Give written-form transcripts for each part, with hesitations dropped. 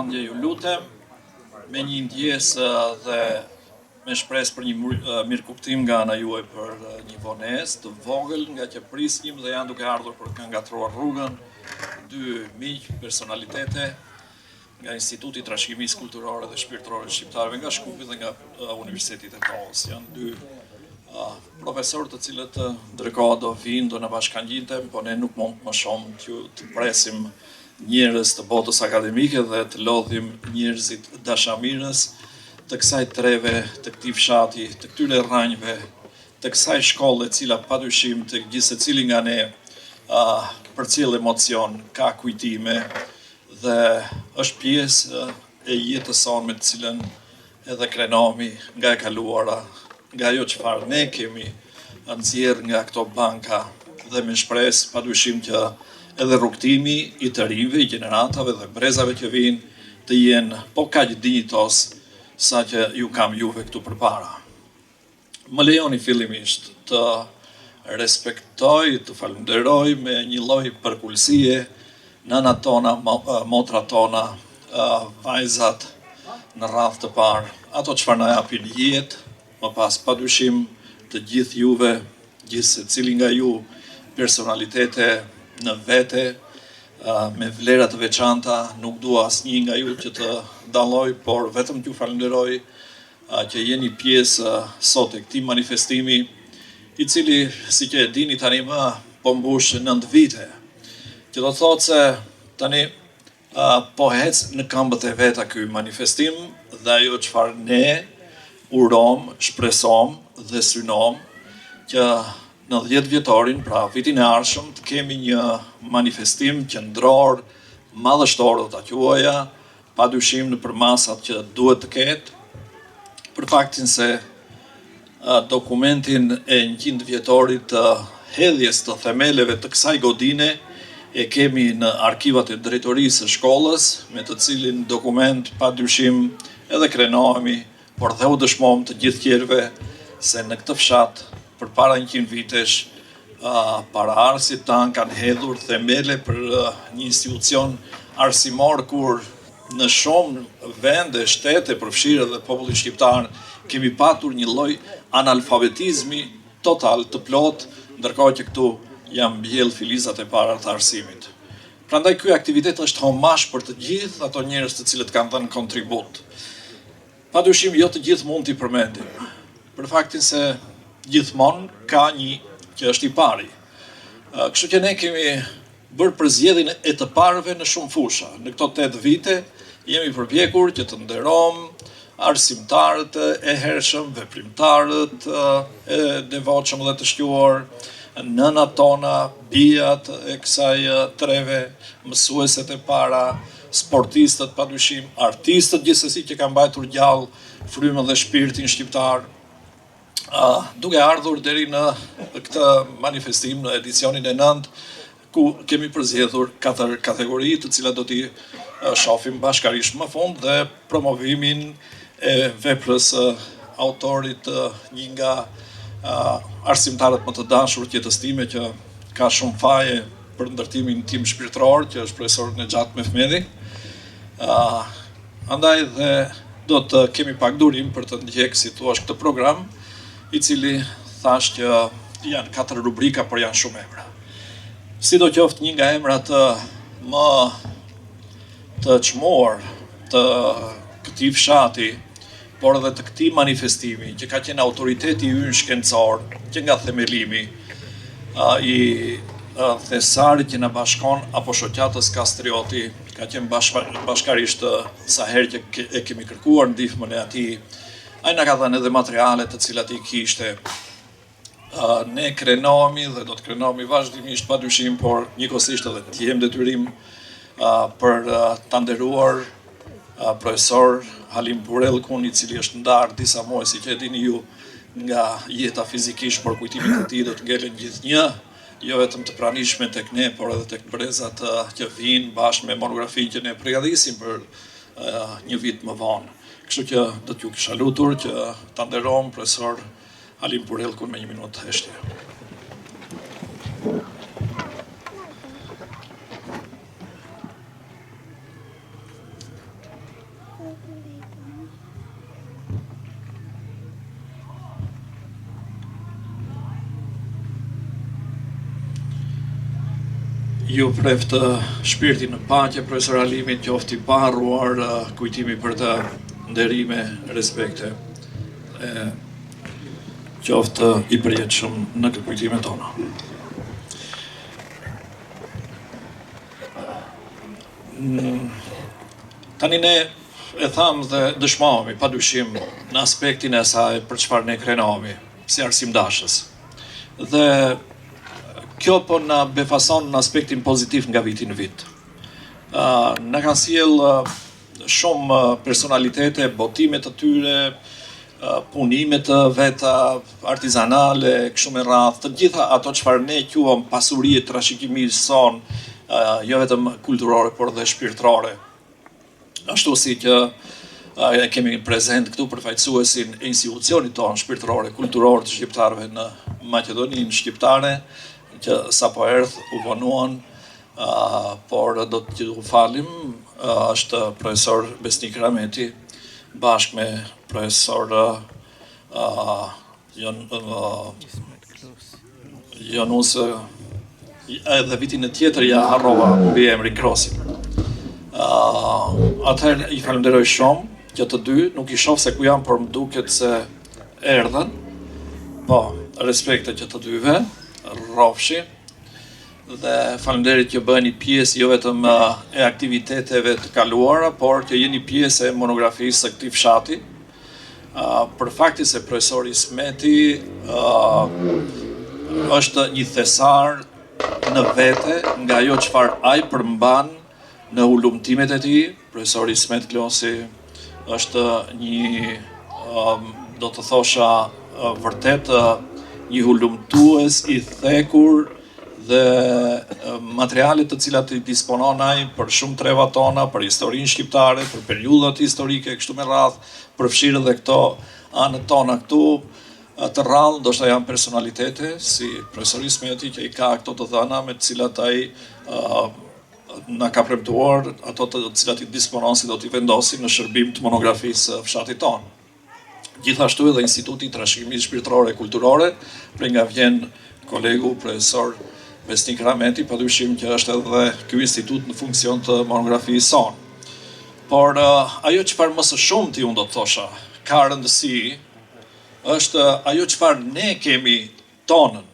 vëmendje ju lutem, me një ndjesë dhe me shpresë për një mirëkuptim nga ana juaj për një vonesë të vogël, nga që prisnim dhe janë duke ardhur për të ngatruar rrugën dy miq, personalitete nga Instituti i Trashëgimisë Kulturore dhe Shpirtërore Shqiptarëve nga Shkupi dhe nga Universiteti i Tetovës. Janë dy profesorë të cilët ndërkohë do vinë, do na bashkangjiten, po ne nuk mund më shumë të presim njerëz të botës akademike dhe të lodhim njerëzit dashamirës të kësaj treve, të këtij fshati, të këtyre rranjve, të kësaj shkolle e cila padyshim të gjithë secili nga ne përcjell emocion, ka kujtime dhe është pjesë e jetës sonë me të cilën edhe krenohemi nga e kaluara, nga ajo çfarë ne kemi nxjerr nga këto banka dhe me shpresë padyshim që edhe rrugtimi i të rinjve, i gjeneratave dhe brezave që vinë të jenë po kaq dinjitos sa që ju kam juve këtu përpara. Më lejoni fillimisht të respektoj, të falenderoj me një lloj përkulësie nënat tona, motrat tona, vajzat në radhë të parë, ato çfarë na japin jetë, më pas padyshim të gjithë juve, gjithë secili nga ju, personalitete në vete, me vlera të veçanta, nuk dua asnjë nga ju që të dalloj, por vetëm t'ju falenderoj që jeni pjesë sot e këtij manifestimi, i cili, si që e dini tani më, po mbush 9 vite, që do thotë se tani po hec në këmbët e veta ky manifestim dhe ajo çfarë ne urom, shpresom dhe synom që në 10 vjetorin, pra vitin e ardhshëm, të kemi një manifestim qendror, madhështor do ta quaja, padyshim nëpër masat që duhet të ketë, për faktin se dokumentin e 100 vjetorit të hedhjes të themeleve të kësaj godine e kemi në arkivat e drejtorisë së shkollës, me të cilin dokument padyshim edhe krenohemi, por dhe u dëshmojmë të gjithë tjerëve se në këtë fshat përpara 100 vitesh paraardhësit tanë kanë hedhur themele për një institucion arsimor kur në shumë vende, shtete, përfshirë dhe popullin shqiptar, kemi patur një lloj analfabetizmi total të plot, ndërkohë që këtu janë mbjell filizat e para të arsimit. Prandaj ky aktivitet është homazh për të gjithë ato njerëz të cilët kanë dhënë kontribut. Padyshim jo të gjithë mund t'i përmendim, për faktin se gjithmonë ka një që është i pari. Kështu që ne kemi bërë përzgjedhjen e të parëve në shumë fusha. Në këto 8 vite jemi përpjekur që të nderojmë arsimtarët e hershëm, veprimtarët e devotshëm dhe të shquar, nënat tona, bijat e kësaj treve, mësueset e para, sportistët padyshim, artistët gjithsesi që kanë mbajtur gjallë frymën dhe shpirtin shqiptar, duke ardhur deri në këtë manifestim në edicionin e 9, ku kemi përzgjedhur 4 kategori të cilat do t'i shohim bashkarisht më fund dhe promovimin e veprës autorit një nga arsimtarët më të dashur të jetës time që ka shumë faje për ndërtimin tim shpirtëror, që është profesor Nexhat Mehmeti. Andaj dhe do të kemi pak durim për të ndjek si thua këtë program, i cili thash që janë 4 rubrika, por janë shumë emra. Sidoqoftë një nga emrat më të çmuar të këtij fshati, por edhe të këtij manifestimi, që ka qenë autoriteti ynë shkencor, që nga themelimi i thesarit që na bashkon apo shoqatës Kastrioti, ka qenë bashkarisht sa herë që e kemi kërkuar ndihmën e atij. Ai na ka dhënë edhe materiale të cilat i kishte. Ne krenohemi dhe do të krenohemi vazhdimisht padyshim, por njëkohësisht edhe të jem detyrim për ta nderuar profesor Halim Burellkun, i cili është ndarë disa muaj, si që e dini ju, nga jeta fizikisht, por kujtimit të tij do të ngelen gjithnjë, jo vetëm të pranishme tek ne, por edhe tek brezat që vinë bashkë me monografinë që ne përgatisim për një vit më vonë. Kështu që do t'ju kisha lutur që ta nderojmë profesor Halim Burellkun me 1 minutë heshtje. ju preft shpirtin në paqe, profesor Halimi, qofti pa harruar kujtimi për të nderime, respekte, qoftë i përjetshëm në kujtimet tona. Tani ne e thamë dhe dëshmohemi, padyshim, në aspektin e saj për çfarë ne krenohemi, si arsimdashës. Dhe kjo po na befason në aspektin pozitiv nga viti në vit. Na kanë sjell shumë personalitete, botime të tyre, punime të veta, artizanale, kështu me radhë, të gjitha ato çfarë ne quajmë pasuri e trashëgimisë son, jo vetëm kulturore, por dhe shpirtërore. Ashtu si që kemi prezent këtu përfaqësuesin e institucionit tonë shpirtërore, kulturore të shqiptarëve në Maqedoninë shqiptare, që sapo erdhë u vonuan, por do të u falim, është profesor Besnik Rameti, bashkë me profesor Jonus, edhe vitin e tjetër ja harrova mbi emrin Krosin. Atëherë i falenderoj shumë që të dy, nuk i shoh se ku janë, por më duket se erdhen. Po, respekte që të dyve, rrofshi, dhe faleminderit që bëheni pjesë jo vetëm e aktiviteteve të kaluara, por që jeni pjesë e monografisë së këtij fshati. Për fakti se profesori Smeti është një thesar në vete nga ajo çfarë ai përmban në ulumtimet e tij. Profesori Smet Klosi është një, do të thosha, vërtet një ulumtues i thekur dhe materialet të cilat i disponon ai për shumë treva tona, për historinë shqiptare, për periudhat historike, kështu me radhë, përfshirë edhe këto anët tona këtu të rrallë, ndoshta janë personalitete si profesori Smeti që i ka këto të dhëna me të cilat ai na ka premtuar ato të cilat i disponon si do t'i vendosi në shërbim të monografisë fshatit tonë. Gjithashtu edhe Instituti i Trashëgimisë Shpirtërore e Kulturore, prej nga vjen kolegu profesor Besnik Rameti, padyshim që është edhe ky institut në funksion të monografisë sonë. Por ajo çfarë më së shumti unë do të thosha ka rëndësi është ajo çfarë ne kemi tonën.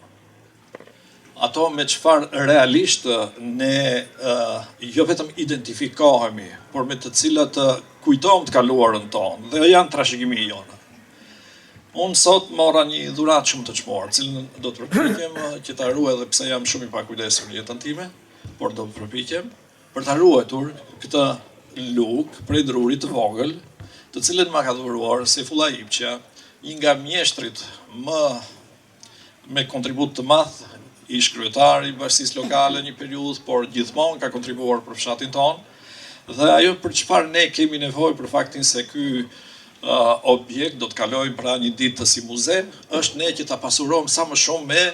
Ato me çfarë realisht ne jo vetëm identifikohemi, por me të cilat kujtojmë të kaluarën tonë, dhe janë trashëgimi jonë. Unë sot mora një dhuratë shumë të çmuar, cilën do të përpiqem që ta ruaj edhe pse jam shumë i pakujdesur në jetën time, por do të përpiqem për ta ruajtur këtë lugë prej drurit të vogël, të cilën ma ka dhuruar Sejfulla Ipçja, një nga mjeshtrit më me kontribut të madh, ish kryetar i bashkisë lokale një periudhë, por gjithmonë ka kontribuar për fshatin tonë, dhe ajo për çfarë ne kemi nevojë për faktin se ky objekt do të kalojë pra një ditë si muze, është ne që ta pasurojmë sa më shumë me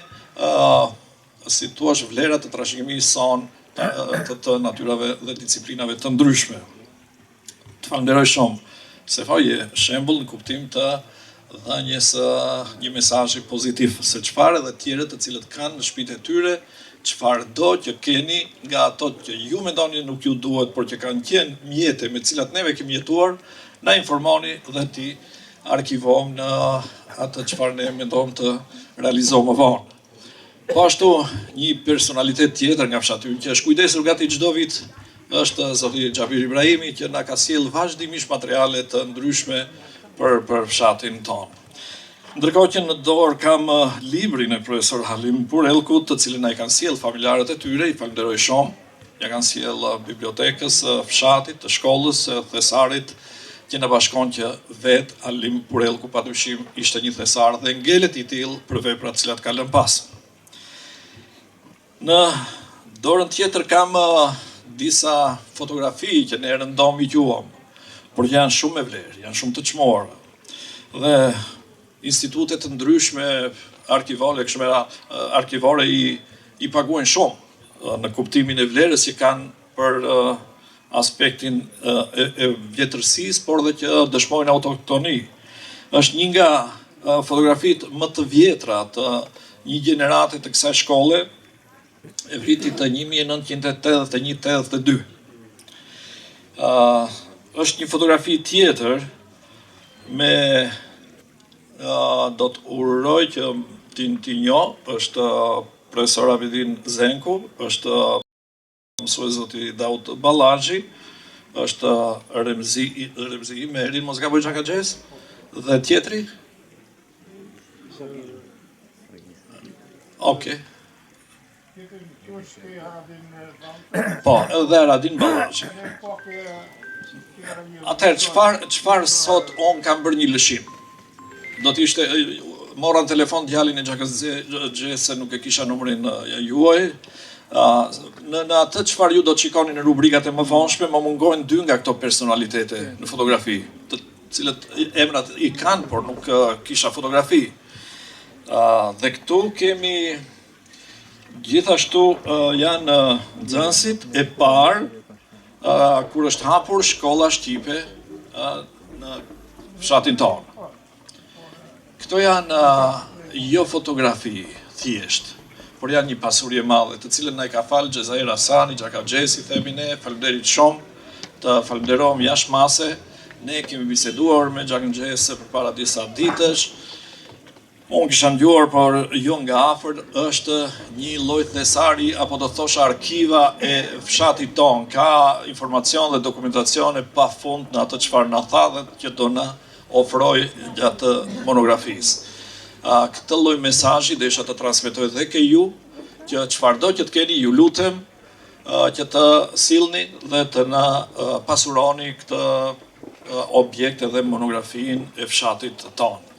si thua vlerat të trashëgimisë sonë të natyrave dhe disciplinave të ndryshme. Të falenderoj shumë se je shembull në kuptim të dhënjes një mesazhi pozitiv se çfarë edhe tjerët të cilët kanë në shtëpitë e tyre, çfarë do që keni nga ato që ju mendoni nuk ju duhet, por që kanë qenë mjete me të cilat neve kemi jetuar, na informoni dhe ti arkivojmë në atë çfarë ne mendojmë të realizojmë më vonë. Po ashtu, një personalitet tjetër nga fshati që është kujdesur gati çdo vit është zoti Xhabir Ibrahimi, që na ka sjell vazhdimisht materiale të ndryshme për fshatin tonë. Ndërkohë që në dorë kam librin e profesor Halim Burellkut, të cilin ai kanë sjell familjarët e tyre, i falenderoj shumë. Ja kanë sjell bibliotekës fshatit, të shkollës, thesarit, që na bashkon që vet Halim Burellku padyshim ishte një thesar dhe ngelet i tillë për veprat të cilat ka lënë pas. Në dorën tjetër kam disa fotografi që ne rëndom i quam, por janë shumë me vlerë, janë shumë të çmuara. Dhe institutet të ndryshme arkivore i paguajnë shumë në kuptimin e vlerës që kanë për aspektin e vjetërsisë, por dhe që dëshmojnë autoktoni. Është një nga fotografitë më të vjetra të një gjenerate të kësaj shkolle, e vitit të 1981-82. Është një fotografi tjetër me do të uroj që ti njoh, është profesor Abidin Zenku, është mësues zoti Daud Ballaxhi, është Remzi Mehrin, mos gaboj Xhakaxhes, dhe tjetri? Okej. Po, edhe Radin Ballaxhi. Atëherë, çfarë sot on kam bërë një lëshim? Do të ishte, mora në telefon djalin e Xhakaxhes se nuk e kisha numrin juaj. Në atë çfarë ju do të shikoni në rubrikat e mëvonshme, më mungojnë 2 nga këto personalitete në fotografi, të cilët emrat i kanë, por nuk kisha fotografi. Dhe këtu kemi gjithashtu janë nxënësit e parë kur është hapur shkolla shqipe në fshatin tonë. Këto janë jo fotografi thjesht, por janë një pasuri e madhe, të cilën na i ka falë Xhezair Hasani, Xhakaxhesi, themi ne, faleminderit shumë, të falenderojmë jashtëmase. Ne kemi biseduar me Xhakaxhes përpara disa ditësh. Unë kisha ndjuar, por jo nga afër, është një lloj thesari apo do thosha arkiva e fshatit ton. Ka informacion dhe dokumentacion e pafund në atë çfarë na tha dhe që do na ofroj gjatë monografisë. Këtë lloj mesazhi desha të transmetoj dhe ke ju, që çfarëdo që të keni, ju lutem që të sillni dhe të na pasuroni këtë objekt edhe monografinë e fshatit tonë.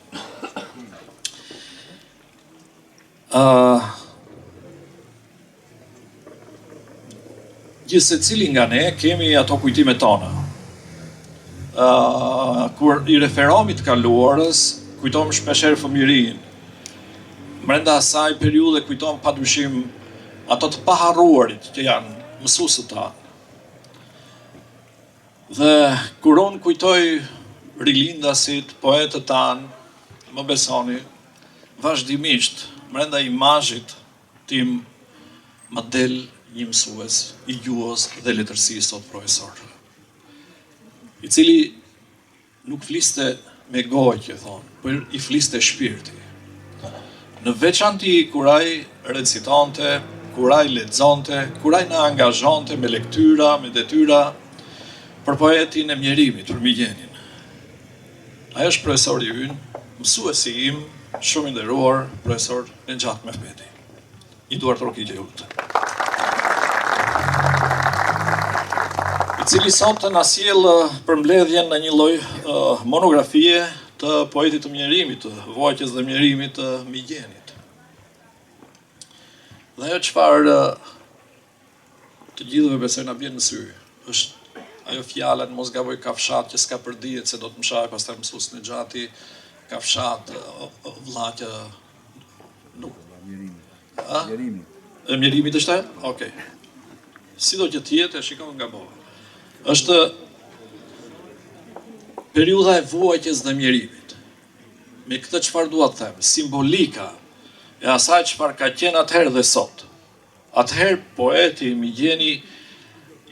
Gjithse cili nga ne kemi ato kujtimet tona. Kur i referohemi të kaluarës, kujtojmë shpeshherë fëmijërinë. Brenda asaj periudhe kujtojmë padyshim ato të paharruarit që janë mësuesët tanë. Dhe kur unë kujtoj rilindasit, poetët tanë, më besoni, vazhdimisht brenda imazhit tim më del një mësues i gjuhës dhe letërsisë sot profesor, i cili nuk fliste me gojë, që thonë, por i fliste shpirti. Në veçanti kur ai recitonte, kur ai lexonte, kur ai na angazhonte me lektyra, me detyra për poetin e mjerimit, për Migjenin. Ai është profesori ynë, mësuesi im, shumë i nderuar, profesor Nexhat Mehmeti. I duar trokitje jutë. I cili sot na sjell përmbledhjen në një lloj monografie të poetit të mjerimit, të voqes dhe mjerimit të Migjenit. Dhe ajo çfarë të gjithëve besoj na bjen në sy, është ajo fjala në mos gaboj ka fshat që s'ka përdihet se do të mshaj pastaj mësues Nexhati, ka fshat vllaqë nuk mjerimit është? Okej. Sido që tjetë, e shikon nga bova. Është periudha e vuajtjes dhe mjerimit. Me këtë çfarë dua të them, simbolika e asaj çfarë ka qenë atëherë dhe sot. Atëherë poeti Migjeni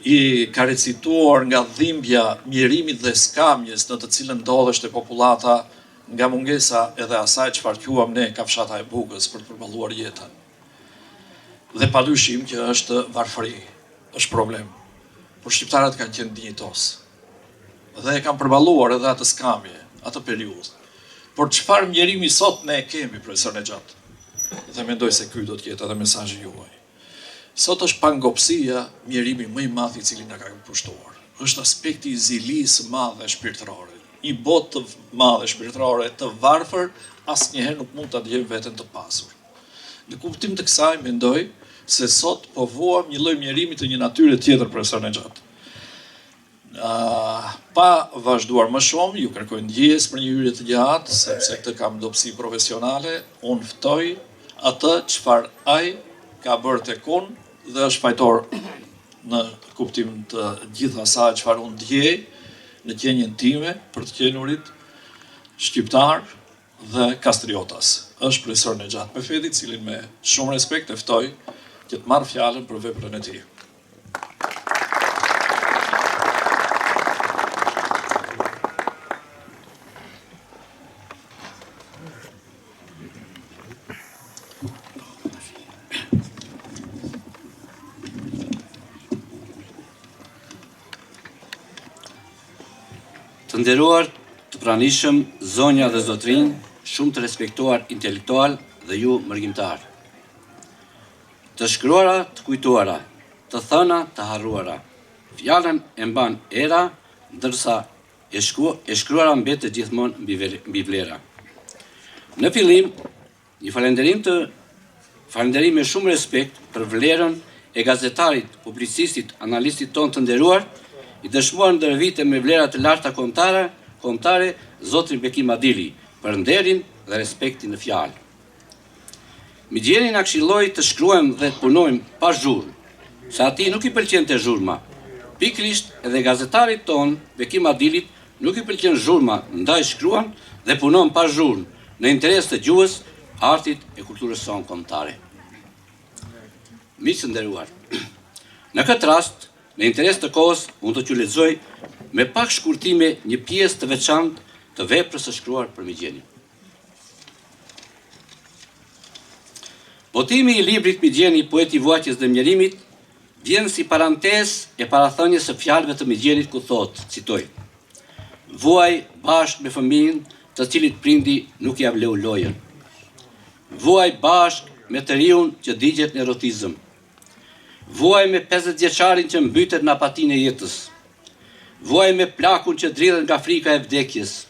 i ka recituar nga dhimbja mjerimit dhe skamjes në të cilën ndodheshte populata nga mungesa edhe asaj çfarë quam ne kafshata e bukës për të përballuar jetën. Dhe padyshim që është varfëri, është problem. Por shqiptarët kanë qenë dinjitos. Dhe e kanë përballuar edhe atë skamje, atë periudhë. Por çfarë mjerimi sot ne e kemi, profesor Nexhat? Dhe mendoj se ky do të jetë edhe mesazhi juaj. Sot është pangopsia mjerimi më i madh i cili na ka pushtuar. Është aspekti i zilisë së madhe shpirtërore. Një botë të madhe shpirtërore të varfër asnjëherë nuk mund ta djegë veten të pasur. Në kuptim të kësaj mendoj se sot po vuam një lloj mjerimi të një natyre tjetër, profesor Nexhat. Pa vazhduar më shumë, ju kërkoj ndjes për një hyrje të gjatë, sepse këtë kam dobësi profesionale, unë ftoj atë çfarë ai ka bërë tek unë dhe është fajtor në kuptim të gjithë asaj çfarë unë ndjej në qenjen time për të qenurit shqiptar dhe kastriotas. Është profesor Nexhat Mehmeti, cilin me shumë respekt e ftoj që të marrë fjalën për veprën e tij. Të nderuar, të pranishëm, zonja dhe zotrinj, shumë të respektuar intelektual dhe ju mërgjimtar. Të shkruara, të kujtuara, të thëna, të harruara. Fjalën e mban era, ndërsa e shkruara mbetet gjithmonë mbi vlera. Në fillim, një falënderim me shumë respekt për vlerën e gazetarit, publicistit, analistit ton të nderuar, i dëshmuar ndër vite me vlera të larta kombëtare, zotrin Bekim Adili, për nderin dhe respektin në fjalë. Migjieni na këshilloi të shkruajmë dhe të punojmë pa zhurmë, se atij nuk i pëlqente zhurma. Pikërisht edhe gazetarit ton, Bekim Adilit, nuk i pëlqen zhurma, ndaj shkruan dhe punon pa zhurmë, në interes të gjuhës, artit e kulturës sonë kombëtare. Miq të nderuar, në këtë rast, në interes të kohës, mund të që lexoj me pak shkurtime një pjesë të veçantë të veprës së shkruar për Migjenin. Botimi i librit Migjeni, poeti i vuajtjes dhe mjerimit, vjen si parantezë e parathënies së fjalëve të Migjenit ku thotë, citoj: "Vuaj bashkë me fëmijën, të cilit prindi nuk ia vleu lojën. Vuaj bashkë me të riun që digjet në erotizëm. Vuaj me 50 vjeçarin që mbytet në apatinë e jetës. Vuaj me plakun që dridhet nga frika e vdekjes.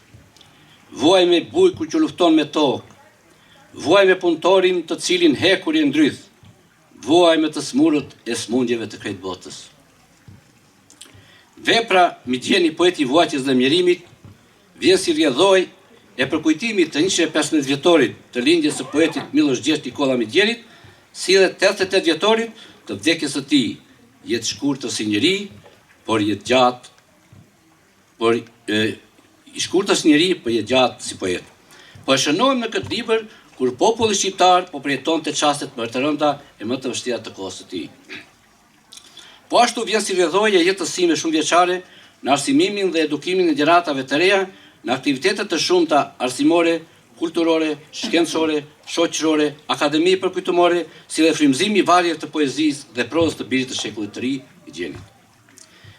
Vuaj me bujkun që lufton me tokë. Vuaj me punëtorin të cilin hekuri e ndryth. Vuaj me të smurët e smundjeve të krejt botës." Vepra Migjeni, poeti i vuajtjes dhe mjerimit, vjen si rrjedhoj e përkujtimit të 115 vjetorit të lindjes së poetit Miloš Gjergj Nikola Migjenit, si dhe 88 vjetorit të vdekjes së tij, jetë shkurtër si njeri, por jetë gjatë, i shkurtër si njeri, por jetë gjatë si poet. Po e shënohem në këtë libër kur populli shqiptar po përjetonte çastet më të rënda e më të vështira të kohës së tij. Po ashtu vjen si rrjedhoj e jetës sime shumëvjeçare në arsimimin dhe edukimin e gjeneratave të reja, në aktivitetet të shumta arsimore, kulturore, shkencore, shoqërore, akademi përkujtimore, si dhe frymëzimi i varjes të poezisë dhe prozës të birit të shekullit të ri, Migjenit.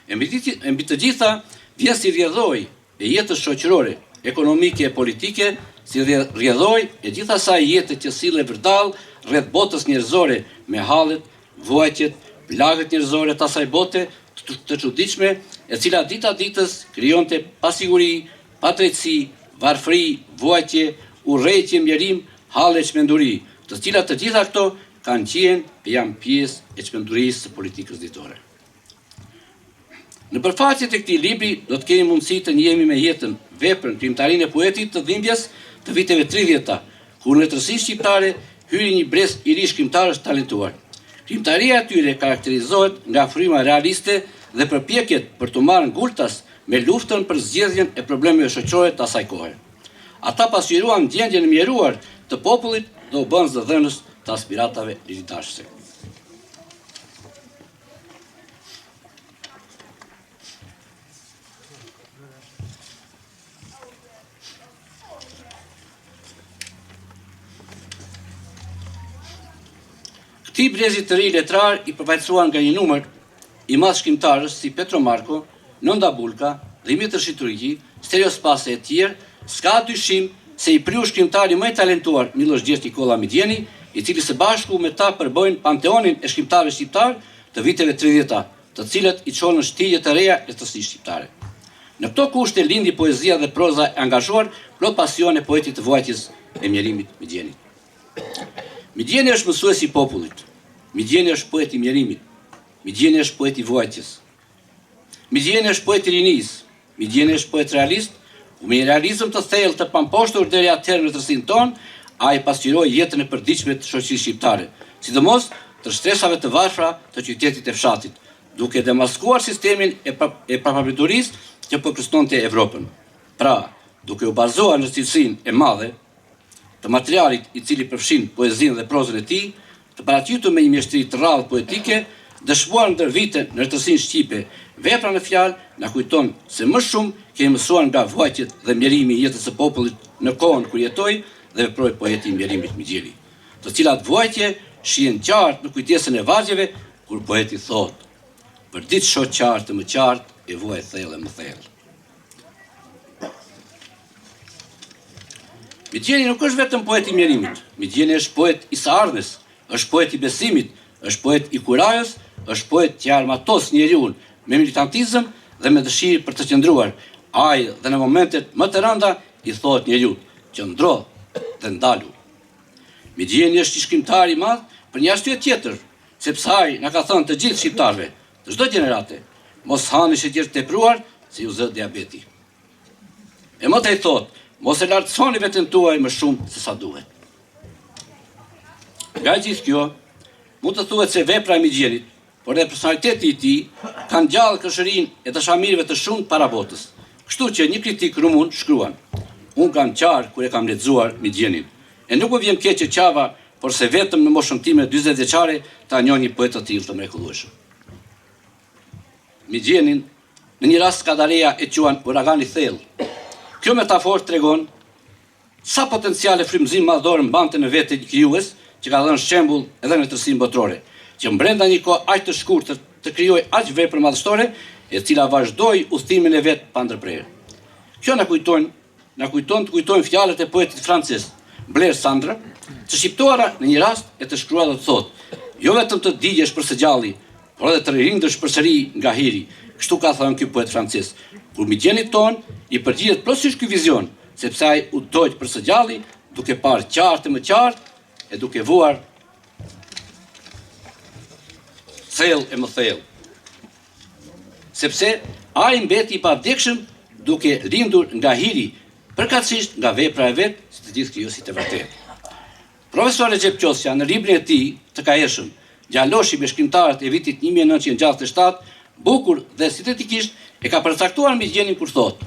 E mbi të gjitha vjen si rrjedhoj e jetës shoqërore, ekonomike e politike, si rrjedhoj e gjithë asaj jete që sille vërdall rreth botës njerëzore me hallet, vuajtjet, plagët njerëzore të asaj bote të çuditshme, e cila dita ditës krijonte pasiguri, padrejtësi, varfëri, vuajtje, urrejtje, mjerim, halle e çmenduri, të cilat të gjitha këto kanë qenë e janë pjesë e çmendurisë së politikës ditore. Në përfaqe të këtij libri do të kemi mundësi të njihemi me jetën, veprën, krijimtarinë e poetit të dhimbjes të viteve 30-ta, kur në letërsinë shqiptare hyri një brez i ri shkrimtarësh talentuar. Krijimtaria e tyre karakterizohet nga fryma realiste dhe përpjekjet për të marrë ngultas me luftën për zgjedhjen e problemeve shoqërore të asaj kohe. Ata pasqyruan ndjenjën e mjeruar të popullit dhe u bën zëdhënës të aspiratave liritashëse. Këtij brezit të ri letrar i përfaqësuar nga një numër i madh shkrimtarësh si Petro Marko, Nënda Bulka, Dimitër Shiturgji, Stelios Pase e tjerë, s'ka dyshim se i priu shkrimtari më i talentuar Miloš Gjergj Nikola Migjeni, i cili së bashku me ta përbëjnë panteonin e shkrimtarëve shqiptar të viteve 30-ta, të cilët i çonën shtigje të reja letërsisë shqiptare. Në këto kushte lindi poezia dhe proza e angazhuar plot pasion e poetit të vuajtjes e mjerimit Migjenit. Migjeni është mësuesi i popullit. Migjeni është poet i mjerimit. Migjeni është poet i vuajtjes. Migjeni është poet i rinisë. Migjeni është poet realist, ku me një realizëm të thellë të pamposhtur deri atëherë në letërsinë tonë, ai pasqyroi jetën e përditshme të shoqërisë shqiptare, sidomos të shtresave të varfra të qytetit e fshatit, duke demaskuar sistemin e paramilitarizmit që po kërcënonte Evropën. Pra, duke u bazuar në cilësinë e madhe të materialit i cili përfshin poezinë dhe prozën e tij, të paraqitur me një mjeshtri të rrallë poetike, dëshmuar ndër vite në rtësinë shqipe, vepra në fjalë na kujton se më shumë kemi mësuar nga vuajtjet dhe mjerimi i jetës së popullit në kohën kur jetoi dhe veproi poeti i mjerimit Mixhelli, të cilat vuajtje shihen qartë në kujtesën e vargjeve kur poeti thotë: "Për ditë shoh qartë më qartë e vuaj thellë më thellë." Mixhelli nuk është vetëm poet i mjerimit. Mixhelli është poet i së ardhmes, është poet i besimit, është poet i kurajës, është poet që armatos njeriun me militantizëm dhe me dëshirë për të qëndruar. Ai dhe në momentet më të rënda i thotë njeriut: "Qëndro dhe ndalu." Mixhelli është një shkrimtar i madh për një arsye tjetër, sepse ai na ka thënë të gjithë shqiptarëve, të çdo gjenerate, mos hani sheqer të tepruar se ju zë diabeti. E më të i thotë, mos e lartësoni veten tuaj më shumë se sa duhet. Nga gjithë kjo, mund të thuhet se vepra e Mixhellit, por dhe personaliteti i tij kanë gjallë këshërinë e dashamirëve të shumë para botës. Kështu që një kritik rumun shkruan: "Unë kam qarë kur e kam lexuar Mixhellin, e nuk më vjen keq që qava, por se vetëm në moshën time 40 vjeçare ta njoh një poet të tillë të mrekullueshëm." Mixhellin në një rast skadareja e quan uragan i thellë. Kjo metaforë tregon sa potenciale frymëzim madhor mbante në vete një krijues që ka dhënë shembull edhe në tërsinë botërore, që brenda një kohë aq të shkurtër të krijojë aq vepra madhështore, e cila vazhdoi udhëtimin e vet pa ndërprerje. Kjo na kujton fjalët e poetit francez Blaise Sandre, të shqiptuara në një rast e të shkruar dhe të thotë: "Jo vetëm të digjesh për së gjalli, por edhe të ririndësh përsëri nga hiri." Kështu ka thënë ky poet francez. Kur Mixhellit ton i përgjigjet plotësisht ky vizion, sepse ai u dojt për së gjalli, duke parë qartë më qartë e duke vuar thellë e më thellë. Sepse ai mbeti i pavdekshëm duke lindur nga hiri, përkatësisht nga vepra e vet, si të gjithë krijuesit e vërtetë. Profesor Recep Qosja në librin e tij të kaheshëm Gjaloshi me shkrimtarët e vitit 1967, bukur dhe sintetikisht e ka përcaktuar Mixhellin kur thotë: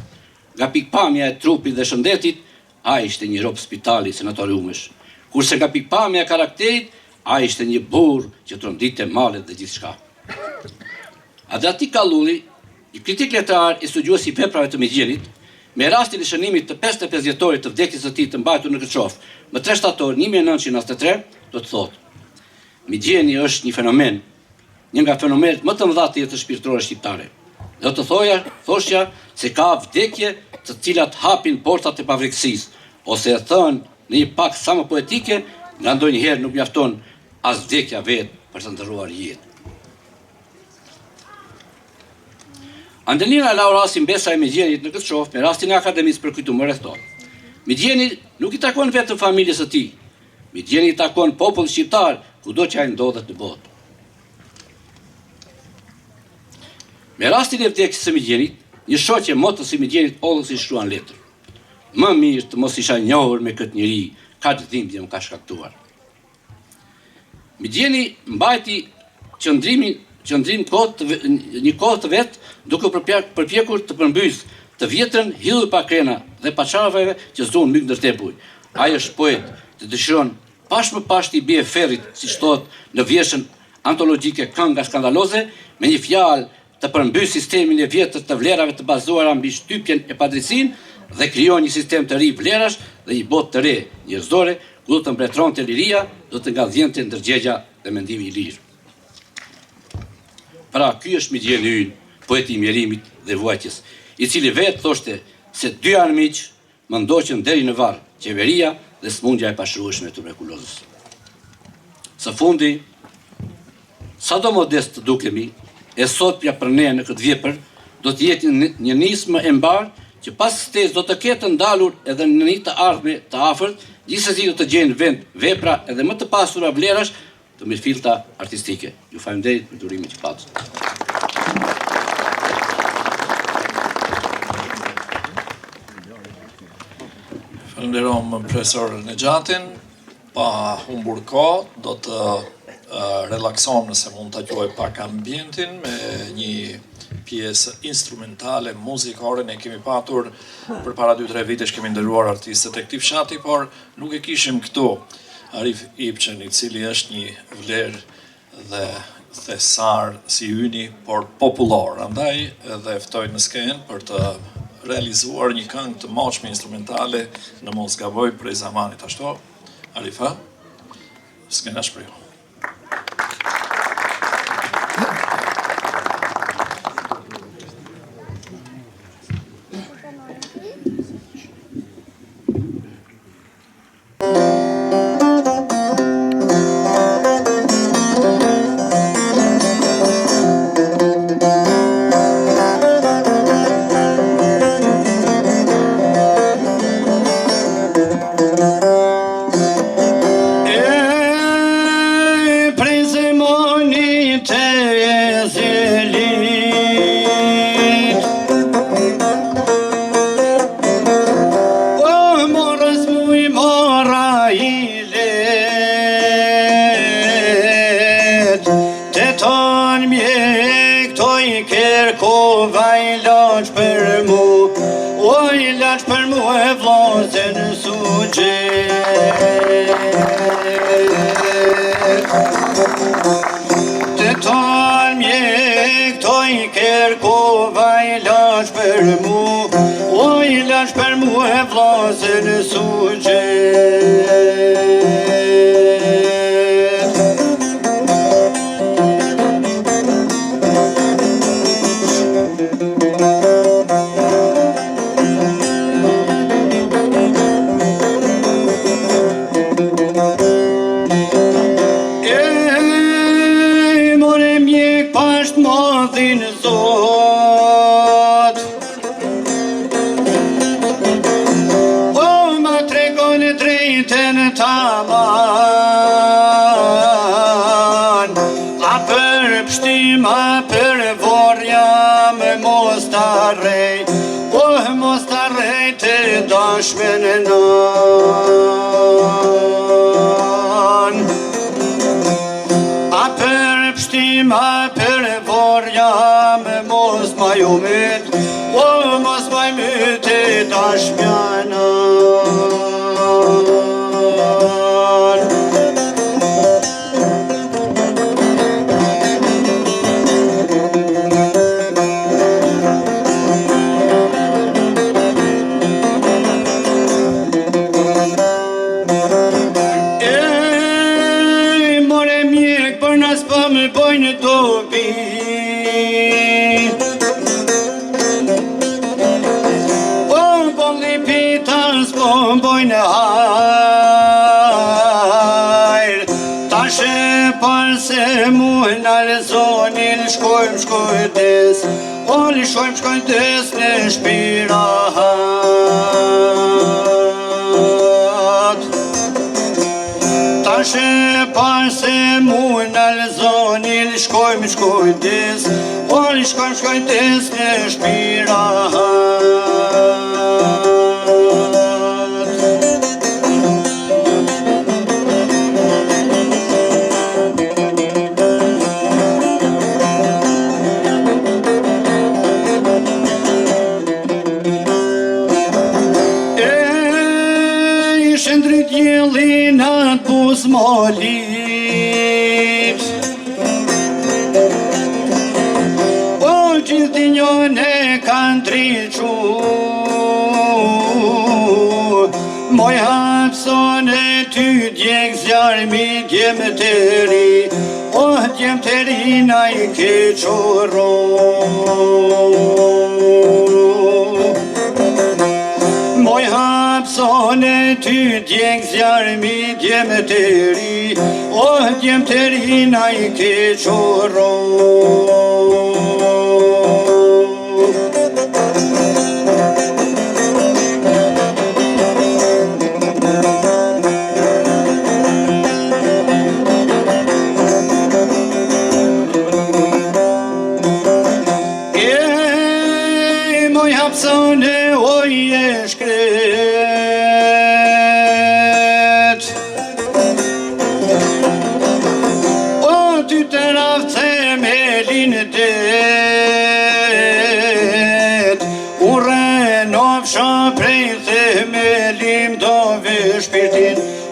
"Nga pikpamja e trupit dhe shëndetit, ai ishte një rob spitali senatoriumesh, kurse nga pikpamja e karakterit, ai ishte një burr që trondite malet dhe gjithçka." Adratik Kallulli, një kritik letrar i studiues i veprave të Mixhellit, me rastin e shënimit të 55 vjetorit të vdekjes së tij të mbajtur në Kërçov, më 3 shtator 1993, do të thotë: "Mixhelli është një fenomen, një nga fenomenet më të mëdha të jetës shpirtërore shqiptare. Do të thoshja se ka vdekje të cilat hapin portat e pavreksisë, ose e thënë në një pak sa më poetike, nga ndonjëherë nuk mjafton as vdekja vetë për të ndërruar jetë." Andelina Laurasi Mbesa e Mixhellit në Kërçov, me rastin e Akademisë për Kujtumë thotë: "Mixhelli nuk i takon vetëm familjes së tij. Mixhelli i takon popullit shqiptar kudo që ai ndodhet në botë." Me rastin e vdekjes së Mixhellit, një shoqe motës i Mixhellit Ollës i shkruan letër: "Më mirë të mos isha njohur me këtë njeri, kaq dhimbje më ka shkaktuar." Mixhelli mbajti një kohë të vet, duke përpjekur të përmbys të vjetrën hidhur pa krena dhe pa çarveve që zduan myk ndër tepuj. Ai është poet që dëshiron pash më pash t'i bie ferrit, siç thotë në vjeshtën antologjike Kënga skandaloze, me një fjalë të përmbys sistemin e vjetër të vlerave të bazuara mbi shtypjen e padrejësinë dhe krijon një sistem të ri vlerash dhe një botë të re njerëzore, ku do të mbretëronte liria, do të ngadhjente ndërgjegja dhe mendimi i lirë. Pra, ky është Mixhelli ynë, poeti i mjerimit dhe vuajtjes, i cili vetë thoshte se 2 armiq më ndoqën deri në varr, qeveria dhe smundja e pashrueshme e tuberkulozës. Së fundi, sado modest të dukemi, e sotja për ne në këtë vjepër do të jetë një nismë e mbarë që pas stesë do të ketë ndalur edhe në një të ardhme të afërt, gjithsesi do të gjenë vend vepra edhe më të pasura vlerash të mirëfillta artistike. Ju faleminderit për durimin që patët. Falenderoj profesor Nexhatin, pa humbur kohë, do të relakson nëse mund të quaj pak ambientin me një pjesë instrumentale, muzikore. Ne kemi patur për para 2-3 vitesh kemi ndëruar artistët e këtij fshati, por nuk e kishim këtu. Arif Ipçen, i cili është një vlerë dhe thesar si hyni, por popullor. Andaj edhe ftoj në skenë për të realizuar një këngë të moshme instrumentale në mos gaboj prej zamanit ashtu. Arifa, skena shprehu.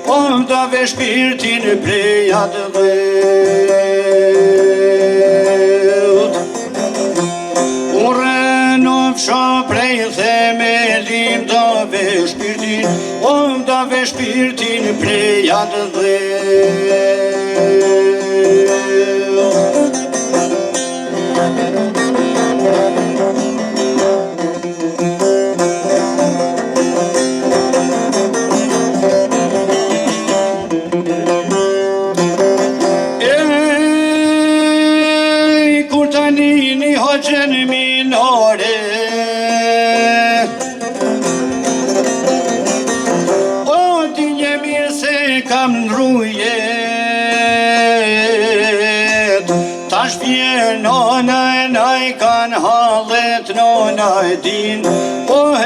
o dave shpirtin prej atë prej themelim dave shpirtin prej atë kur tani një hoxhen minore kam nrujet tash vjen nona e naj kan hallet nona e din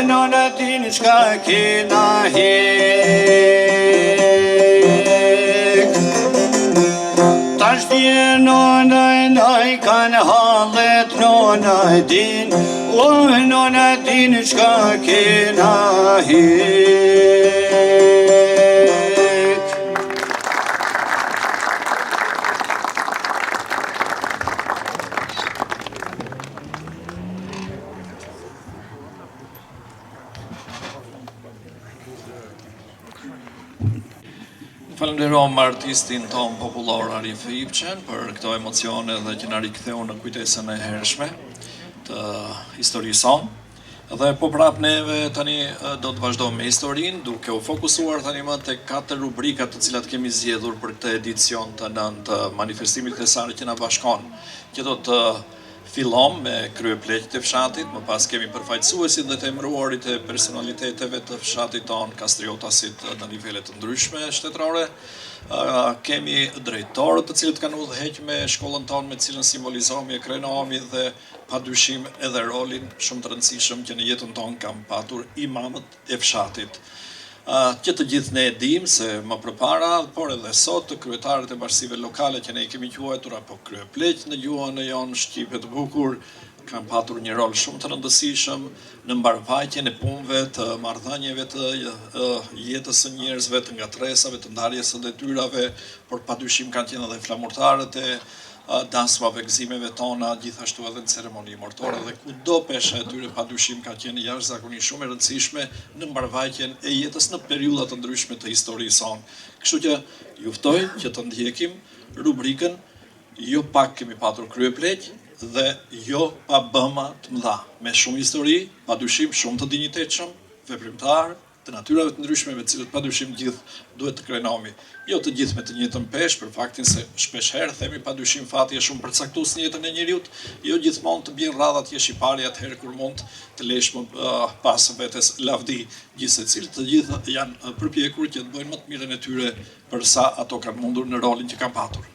nona din qka kena hek tash vjen nona e naj kan hallet nona e din nona din qka kena hek. Falenderom artistin ton popullor Arif Ipçen për këto emocione dhe që na riktheu në kujtesën e hershme të historisë sonë. Dhe po prap neve tani do të vazhdojmë me historinë, duke u fokusuar tani më tek 4 rubrikat të cilat kemi zgjedhur për këtë edicion të 9 të manifestimit kryesor që na bashkon, që do të fillom me kryepleqët e fshatit, më pas kemi përfaqësuesit dhe të emëruarit e personaliteteve të fshatit ton, kastriotasit në nivelet të ndryshme shtetërore. Kemi drejtorët të cilët kanë udhëhequr me shkollën tonë, me cilën simbolizohemi e krenohemi dhe padyshim edhe rolin shumë të rëndësishëm që në jetën tonë kanë patur imamët e fshatit. Që të gjithë ne e dim se më përpara, por edhe sot, kryetarët e bashkësive lokale që ne i kemi quajtur apo kryepleq në gjuhën e jonë shqipe të bukur, kanë patur një rol shumë të rëndësishëm në mbarvajtjen e punëve të marrëdhënieve të jetës së njerëzve, të ngatresave, të ndarjes së detyrave, por padyshim kanë qenë edhe flamurtarët e dasmave, gëzimeve tona, gjithashtu edhe në ceremoni mortore dhe kudo pesha e tyre padyshim ka qenë jashtëzakonisht shumë e rëndësishme në mbarvajtjen e jetës në periudha të ndryshme të historisë sonë. Kështu që ju ftoj që të ndjekim rubrikën jo pak kemi patur kryepleq dhe jo pa bëma të mëdha, me shumë histori, padyshim shumë të dinjitetshëm, veprimtar, të natyrave të ndryshme me cilët padyshim gjithë duhet të krenohemi. Jo të gjithë me të njëjtën peshë, për faktin se shpesh herë themi padyshim fati është shumë përcaktues në jetën e njeriut, jo gjithmonë të bien radhat jesh i pari atëherë kur mund të lesh më pas vetes lavdi, gjithsecili të gjithë janë përpjekur që të bëjnë më të mirën e tyre për sa ato kanë mundur në rolin që kanë patur.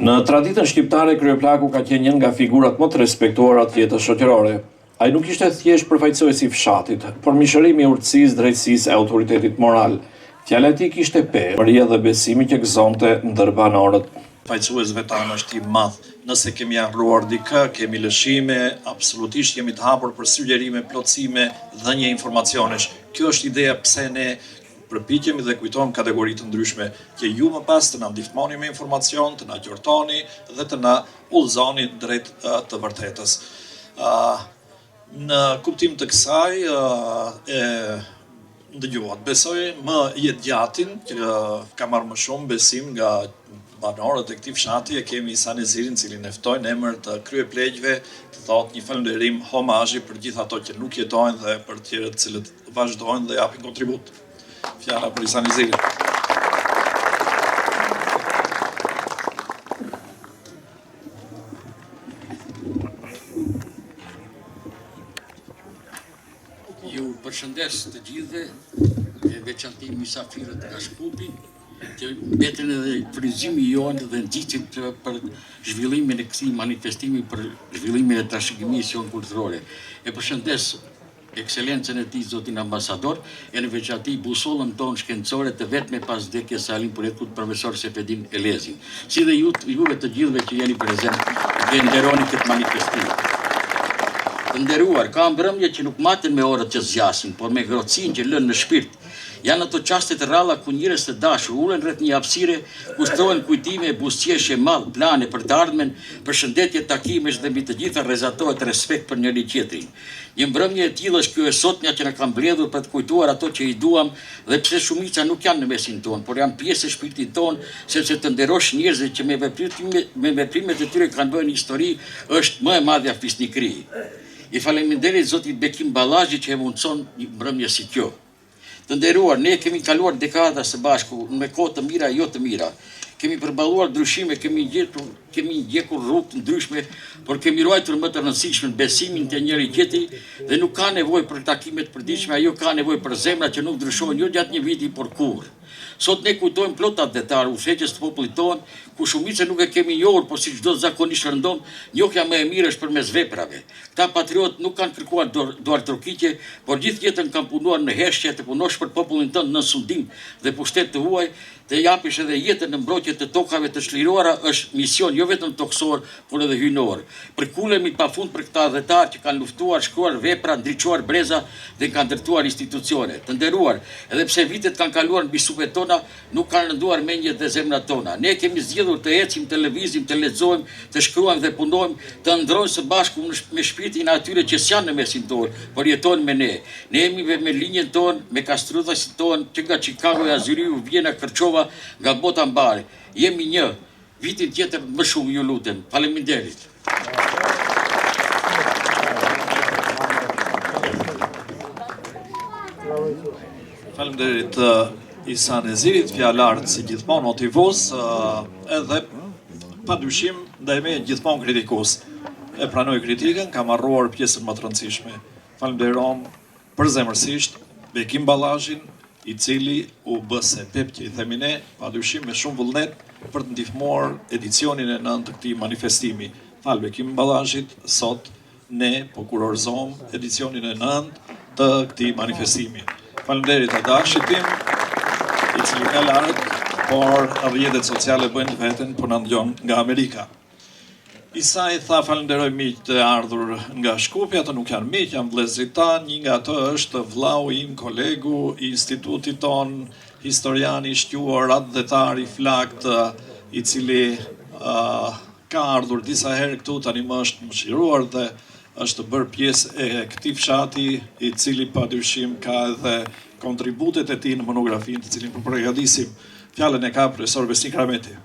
Në traditën shqiptare, kryeplaku ka qenë një nga figurat më të respektuara të jetës shoqërore. Ai nuk ishte thjesht përfaqësues i fshatit, por mishërimi i urtësisë, drejtësisë e autoritetit moral. Fjala e tij kishte pemëria dhe besimi që gëzonte ndër banorët. Përfaqësuesve tanë është i madh. Nëse kemi harruar dikë, kemi lëshime, absolutisht jemi të hapur për sugjerime, plotësime, dhënie informacionesh. Kjo është ideja pse ne përpiqemi dhe kujtojmë kategori të ndryshme që ju më pas të na ndihmoni me informacion, të na qortoni dhe të na udhëzoni drejt të vërtetës. Në kuptim të kësaj ndëgjuat, besoj më jetë gjatin që ka marrë më shumë besim nga banorët e këtij fshati, e kemi Isa Nezirin, cilin e ftoj në emër të kryepleqëve, të thotë një falënderim homazhi për gjithë ato që nuk jetojnë dhe për të tjerët cilët vazhdojnë dhe japin kontribut. Fjala për Isa Nezirin. Ju përshëndes të gjithëve, veçanti mysafirët nga Shkupi, që mbeten edhe fryzimi jonë dhe nxitsim për zhvillimin e këtij manifestimi, për zhvillimin e trashëgimisë jonë kulturore. E përshëndes ekselencën e tij zotin ambasador, e në veçanti busollën tonë shkencore të vetme pas vdekjes së Alim Purekut, profesor Sefedin Elezin, si dhe juve të gjithëve që jeni prezent. dhe nderoni këtë manifestim. Të nderuar, ka mbrëmje që nuk maten me orët që zgjasin, por me ngrohtësinë që lënë në shpirt. Janë ato çaste të rralla ku njerëz të dashur ulen rreth një hapësire ku shtrohen kujtime e buzëqeshje madh, plane për të ardhmen, përshëndetje, takimesh dhe mbi të gjitha rrezatohet respekt për njëri tjetrin. Një mbrëmje e tillë është kjo e sotmja që na ka mbledhur për të kujtuar ato që i duam dhe pse shumica nuk janë në mesin tonë, por janë pjesë e shpirtit tonë, sepse të nderosh njerëzit që me veprimet e tyre kanë bërë histori është më e madhja fisnikëri. I faleminderit Zotit Bekim Ballazhi që e mundson një mbrëmje si kjo. Të nderuar, ne kemi kaluar dekada së bashku me kohë të mira, jo të mira. Kemi përballuar ndryshime, kemi gjekur rrugë të ndryshme, por kemi ruajtur më të rëndësishme besimin te njëri tjetri dhe nuk ka nevojë për takime të përditshme, ajo ka nevojë për zemra që nuk ndryshojnë jo gjatë një viti, por kurrë. Sot ne kujtojmë plot atë detar usheqës të popullit tonë, ku shumica nuk e kemi njohur, por si çdo zakonisht rëndom, njohja më e mirë është përmes veprave. Këta patriot nuk kanë kërkuar duartrokitje, por gjithë jetën kanë punuar në heshtje të punosh për popullin tënd në sundim dhe pushtet të huaj, të japish edhe jetën në mbrojtje të tokave të çliruara është mision jo vetëm tokësor, por edhe hyjnor. Përkulemi pafund për këta adhetar që kanë luftuar, shkruar vepra, ndriçuar breza dhe kanë ndërtuar institucione. Të nderuar, edhe pse vitet kanë kaluar mbi supet tona, nuk kanë rënduar mendjet dhe zemrat tona. Ne kemi zgjedhur të ecim, të lëvizim, të lexojmë, të shkruajmë dhe punojmë, të ndrojmë së bashku me shpirtin e atyre që s'janë në mesin tonë, por jetojnë me ne. Ne jemi me linjën tonë, me kastrutasit tonë, që nga Chicago, Zuriu, Vjena, Kërçova, nga bota mbare. Jemi një, vitin tjetër më shumë ju lutem. Faleminderit. Faleminderit Isa Nezirit, fjalart si gjithmonë motivues, edhe padyshim ndaj me gjithmonë kritikues. E pranoj kritikën, kam harruar pjesën më të rëndësishme. Falenderoj përzemërsisht Bekim Ballazhin, i cili u bë se pep që i themi ne, padyshim me shumë vullnet për të ndihmuar edicionin e 9 të këtij manifestimi. Fal Bekim Ballazhit, sot ne po kurorëzojmë edicionin e 9 të këtij manifestimi. Faleminderit dashit tim, i cili ka larg, por rrjetet sociale bëjnë veten po na ndjon nga Amerika. Isa i tha falenderoj miq të ardhur nga Shkupi, ato nuk janë miq, janë vëllezërit tanë, një nga ato është vllau im, kolegu i institutit ton, historian i shquar, adhetar i flakt, i cili ka ardhur disa herë këtu, tani më është mëshiruar dhe është bërë pjesë e këtij fshati, i cili padyshim ka edhe kontributet e tij në monografinë të cilin po përgatisim. Fjalën e ka profesor Besnik Rameti.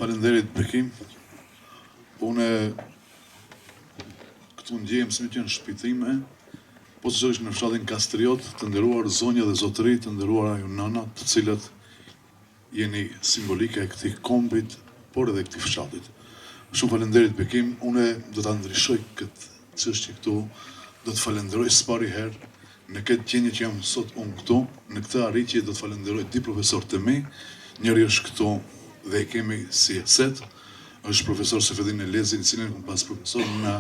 Falenderit Bekim. Unë këtu ndjehem si që në shpitime, po të zërishë në fshatin Kastriot, të nderuar zonja dhe zotëri, të nderuar ju nëna, të cilët jeni simbolike e këtij kombit, por edhe këtij fshatit. Shumë falenderit Bekim, unë do ta ndryshoj këtë çështje këtu, do të falenderoj së pari herë në këtë qenie që jam sot unë këtu, në këtë arritje do të falenderoj dy profesor të mi, njëri është këtu dhe i kemi si eset, është profesor Sefedin Elezi, në cilin kam pas profesor në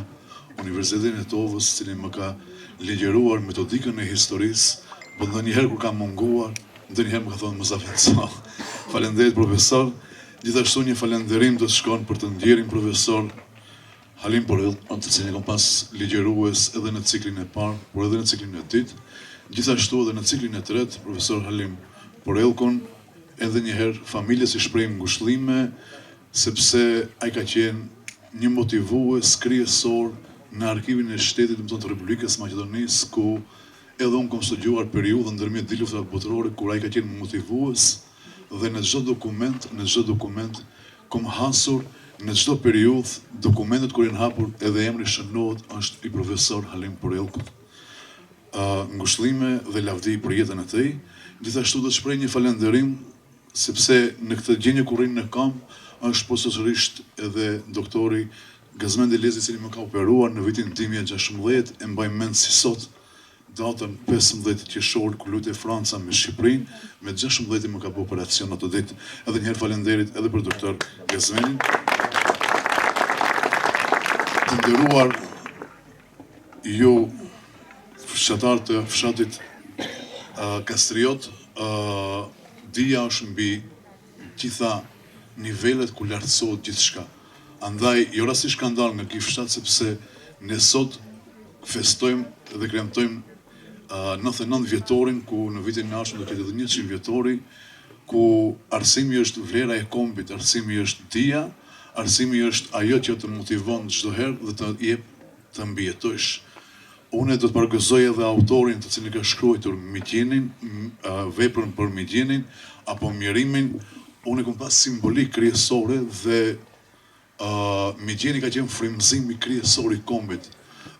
Universitetin e Tovës, cilin më ka ligjeruar metodikën e historisë, po ndonjëherë kur kam munguar, ndonjëherë më ka thonë mos afetso. Falenderit profesor, gjithashtu një falenderim do të shkon për të ndjerin profesor Halim Porell, të cilin kam pas ligjerues edhe në ciklin e parë, por edhe në ciklin e dytë, gjithashtu edhe në ciklin e tretë, profesor Halim Porellkun, edhe njëherë familjes i shprehim ngushëllime, sepse ai ka qenë një motivues kryesor në arkivin e shtetit të Republikës Maqedonisë, ku edhe unë kam studiuar periudhën ndërmjet dy luftave botërore, kur ai ka qenë motivues dhe në çdo dokument kam hasur në çdo periudhë dokumentet kur janë hapur edhe emri shënohet është i profesor Halim Porellkut. Ngushëllime dhe lavdi për jetën e tij. Gjithashtu do të shpreh një falënderim sepse në këtë gjendje kur rrin në kamp është posaçërisht edhe doktori Gazmend Elezi, i cili më ka operuar në vitin 2016, e mbaj mend si sot datën 15 qershor kur lutej Franca me Shqipërinë, me 16 më ka bërë operacion ato ditë. Edhe një herë falënderit edhe për doktor Gazmendin. Të nderuar ju fshatar të fshatit Kastriot, dija është mbi gjitha nivelet ku lartësohet gjithçka. Andaj, jo rastisht ka ndalë nga ky fshat sepse ne sot festojmë dhe kremtojmë 99 vjetorin, ku në vitin e ardhshëm do të ketë edhe 100 vjetori, ku arsimi është vlera e kombit, arsimi është dija, arsimi është ajo që të motivon çdo herë dhe të jep të mbijetojsh. Unë do të përgëzoj edhe autorin të cilin ka shkruar Migjenin, veprën për Migjenin apo mjerimin. Unë kam pas simbolik kryesore dhe Migjeni ka qenë frymëzimi kryesor i kombit.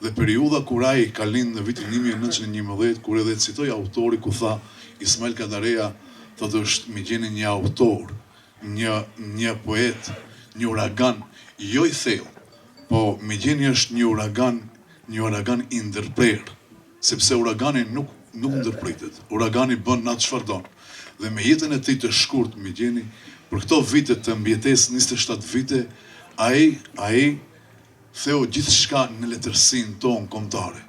Dhe periudha kur ai ka lind në vitin 1911, kur edhe citoi autori ku tha Ismail Kadareja, thotë është Migjeni një autor, një poet, një uragan, jo i thellë, po Migjeni është një uragan i ndërprer, sepse uragani nuk ndërpritet, uragani bën atë çfarë don. Dhe me jetën e tij të shkurt Migjeni, për këto vite të mbjetesë 27 vite, ai theu gjithçka në letërsinë tonë kombëtare.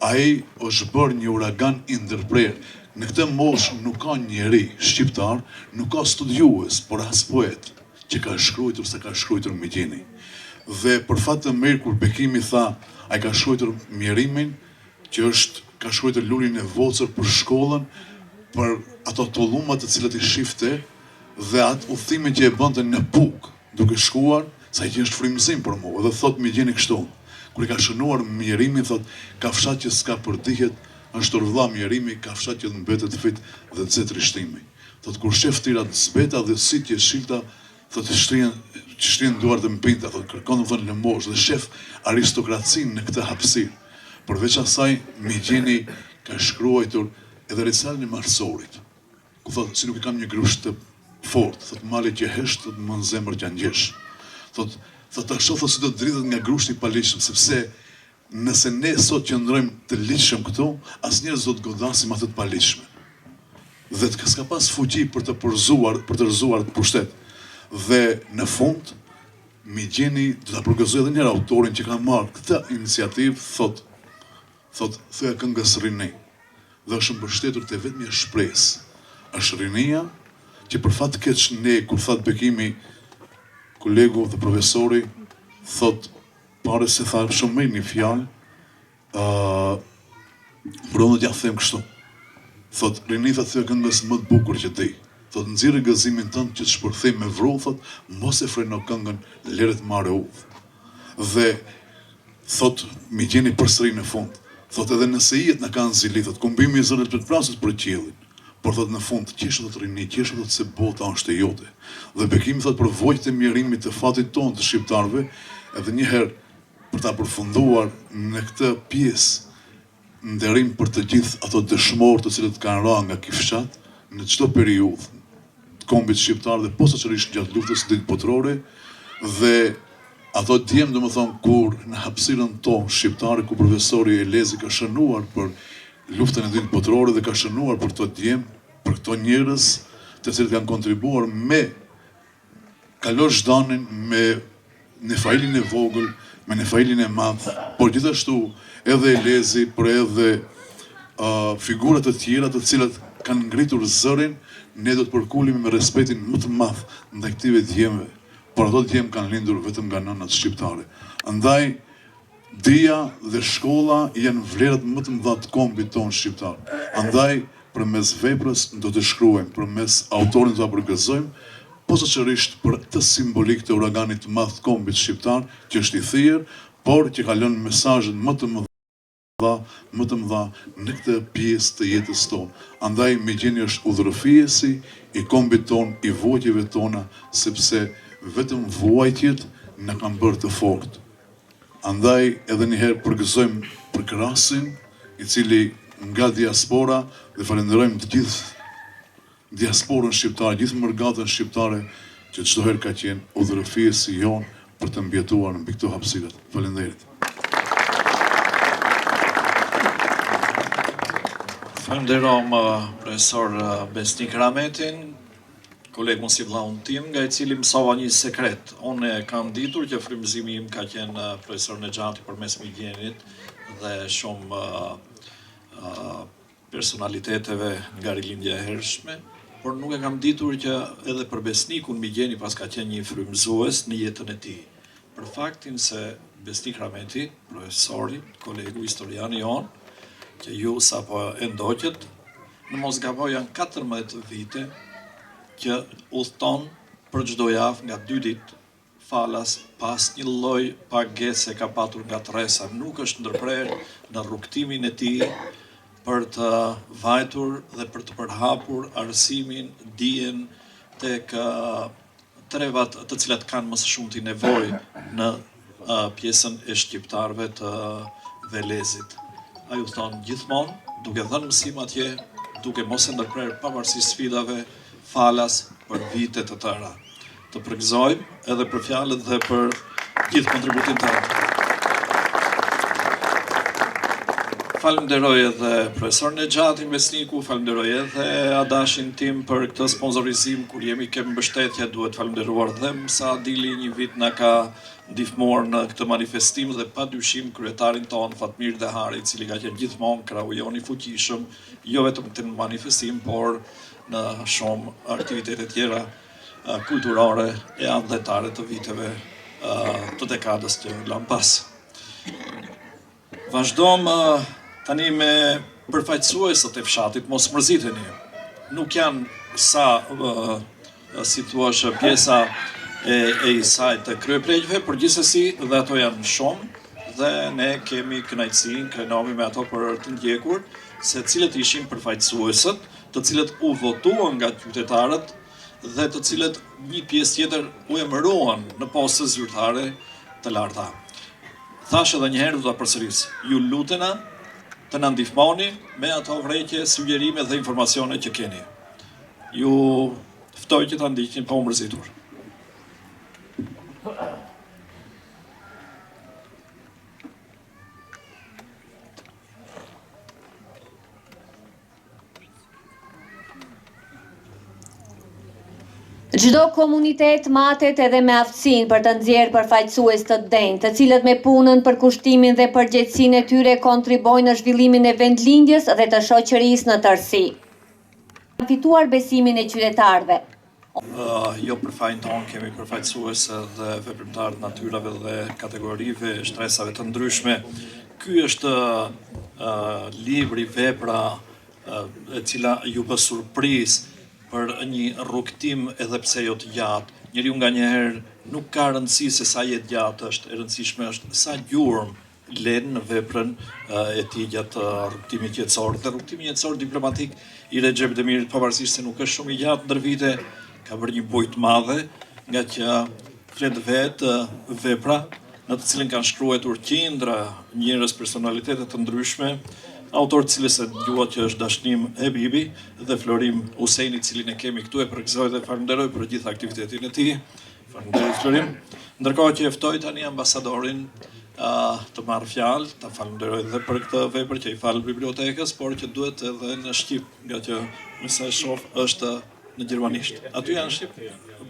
Ai është bërë një uragan i ndërprer. Në këtë moshë nuk ka njeri shqiptar, nuk ka studiues, por as poet që ka shkruar sa ka shkruar Migjeni. Dhe për fat të mirë kur Bekimi tha, ai ka shkruar mjerimin, që ka shkruar lurin e vocër për shkollën, për ato tollumat të cilat i shifte dhe atë udhimin që e bënte në Puk, duke shkuar, sa i që është frymëzim për mua, dhe thot Migjeni kështu, kur i ka shënuar mjerimin, thot, ka fshat që s'ka përdihet, është urvlla mjerimi, ka fshat që mbetet fit dhe xet rishtimi. Thot, kur shef tirat zbeta dhe sitje shilta, thot, shtrin duart e mpinta, thot, kërkon dhe lëmosh, dhe shef aristokracinë në këtë hapësirë. Përveç asaj, Migjeni ka shkruar edhe risalin e marsorit, ku thot, si nuk i kam një grusht të fort, thot, mali që hesht, thot, më në zemër që angjesh. Thot, ta shoh si do të dridhet nga grushti i paligjshëm, sepse nëse ne sot qëndrojmë të ligjshëm këtu, asnjëherë do të godasim atë të paligjshme. Dhe s'ka pas fuqi për të rrëzuar pushtet. Dhe në fund, Migjeni do ta përgëzoj edhe një herë autorin që ka marrë këtë iniciativë, thot, thoya këngës Rini. Dhe është mbështetur te vetmja shpresë. Është rinia që për fat keq ne, kur that Bekimi, kolegu dhe profesori, thot, pare se tha shumë me një fjalë, për unë t'ja them kështu. Thot, Rini thot thë këngës më të bukur që ti. Thot, nxirë gëzimin tënd që të shpërthej me vrull, thot, mos e freno këngën, leret mare udhë. Dhe, thot, Migjeni përsëri në fund. Thot, edhe nëse ijet në kanë zili, thot, kumbimi i zërit për të prasës për qiellin. Por thot në fund, qeshe thot Rini, qeshe thot se bota është e jote. Dhe Bekimi thot për vojtë e mjerimit të fatit tonë të shqiptarëve, edhe njëherë për ta përfunduar në këtë pjesë nderim për të gjithë ato dëshmorë të cilët kanë ra nga ky fshat në çdo periudhë të kombit shqiptar dhe posaçërisht gjatë luftës së dytë botërore, dhe ato djem domethënë kur në hapësirën tonë shqiptare ku profesori Elezi ka shënuar për luftën e dytë botërore dhe ka shënuar për këto djem, për këto njerëz të cilët kanë kontribuar me kalosh-danin, me Nefailin e vogël, me Nefailin e madh, por gjithashtu edhe Elezi, por edhe figurat të tjera të cilat kanë ngritur zërin, ne do të përkulemi me respektin më të madh ndaj këtyre djemve, por ato djem kanë lindur vetëm nga nënat shqiptare. Andaj, dija dhe shkolla janë vlerat më të mëdha të kombit tonë shqiptar. Andaj, përmes veprës do të shkruajmë, përmes autorin do ta përgëzojmë, posaçërisht për këtë simbolik të uraganit të madh të kombit shqiptar, që është i thirr, por që ka lënë mesazhin më të mëdha në këtë pjesë të jetës tonë. Andaj Migjeni është udhërëfijesi i kombit tonë, i vuajtjeve tona, sepse vetëm vuajtjet na kanë bërë të fortë. Andaj edhe njëherë përgëzojmë për Krasin, i cili nga diaspora, dhe falenderojmë të gjithë diasporën shqiptare, gjithë mërgatën shqiptare, që çdo herë ka qenë udhërëfijesi jonë për të mbjetuar në këto hapësirat. Falenderit. Falenderojmë profesor Besnik Rahmetin, kolegun si vllaun tim, nga I cili mësova një sekret. Unë e kam ditur që frymëzimi im ka qenë profesor Nexhati përmes migjenit dhe shumë personaliteteve nga rilindja e hershme, por nuk e kam ditur që edhe për besnikun Migjeni pas ka qenë një frymëzues në jetën e tij. Për faktin se Besnik Rameti, profesori, kolegu historiani jon, që ju sapo e ndoqët, në mos gaboj janë 14 vite që udhton për çdo javë nga 2 ditë falas pas një lloj pagese ka patur nga Tresa. Nuk është ndërprerë në rrugtimin e tij për të vajtur dhe për të përhapur arsimin, dijen tek trevat të cilat kanë më së shumti nevojë në pjesën e shqiptarëve të Velezit. Ai u thon gjithmonë, duke dhënë mësim atje, duke mos e ndërprerë pavarësisht sfidave, falas për vite të tëra. Të përgëzojmë edhe për fjalët dhe për gjithë kontributin tënd. Falenderoj edhe profesor Nexhatin Besniku, falenderoj edhe adashin tim për këtë sponsorizim kur jemi ke mbështetje, duhet falenderuar dhe Musa Adili, një vit na ka ndihmuar në këtë manifestim dhe padyshim kryetarin ton Fatmir Dehari, I cili ka qenë gjithmonë krau jon I fuqishëm, jo vetëm në manifestim, por në shumë aktivitete tjera kulturore e adhetare të viteve të dekadës që lan pas. Vazhdojmë tani me përfaqësuesët e fshatit, mos mërziteni. Nuk janë sa, si thua, pjesa e ISA të kryepleqjve, por gjithsesi dhe ato janë shumë dhe ne kemi kënaqësinë, krenohemi me ato për të ndjekur se cilët ishin përfaqësuesët, të cilët u votuan nga qytetarët dhe të cilët një pjesë tjetër u emëruan në poste zyrtare të larta. Thash edhe një herë do ta përsëris. Ju lutena të na ndihmoni me ato vrejtje, sugjerime dhe informacione që keni. Ju ftoj që ta ndiqni pa u mërzitur. Çdo komunitet matet edhe me aftësinë për të nxjerrë përfaqësues të denjë, të cilët me punën, përkushtimin dhe përgjegjësinë e tyre kontribojnë në zhvillimin e vendlindjes dhe të shoqërisë në tërësi. Kanë fituar besimin e qytetarëve. Jo për fajin tonë kemi përfaqësues dhe veprimtar të natyrave dhe kategorive, shtresave të ndryshme. Ky është libri, vepra e cila ju bë surprizë për një rrugtim edhe pse jo të gjatë. Njeriu nganjëherë nuk ka rëndësi se sa jetë gjatë është, e rëndësishme është sa gjurmë len në veprën e tij gjatë rrugtimit jetësor. Dhe rrugtimi jetësor diplomatik I Recep Demirit, pavarësisht se nuk është shumë I gjatë ndër vite, ka bërë një bujë të madhe, nga që flet vetë vepra në të cilën kanë shkruar qindra njerëz, personalitete të ndryshme, autor të cilës e dëgjuat që është Dashnim Ebibi dhe Florim Useni, cilin e kemi këtu, e përgëzoj dhe falenderoj për gjithë aktivitetin e tij. Falenderoj Florim. Ndërkohë që e ftoj tani ambasadorin të marrë fjalë, ta falenderoj dhe për këtë vepër që I fal bibliotekës, por që duhet edhe në shqip, nga që më sa e shoh është në gjermanisht. Aty janë në shqip?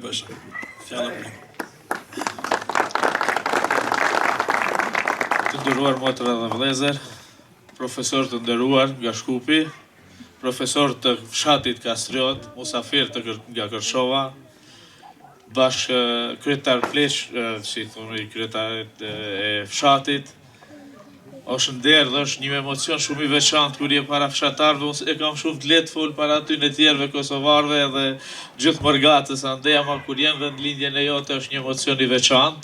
Bësh. Fjala për. Të nderuar motra dhe vëllezër, profesor të nderuar nga Shkupi, profesor të fshatit Kastriot, musafir nga Kërshova, bashkë kryetar pleq, si thoni kryetarit e fshatit. Është nder dhe është një emocion shumë I veçantë kur je para fshatarëve, unë e kam shumë të lehtë fol para aty në tjerëve kosovarëve dhe gjithë mërgatës andej, ama kur jenë vendlindjen e jote është një emocion I veçantë.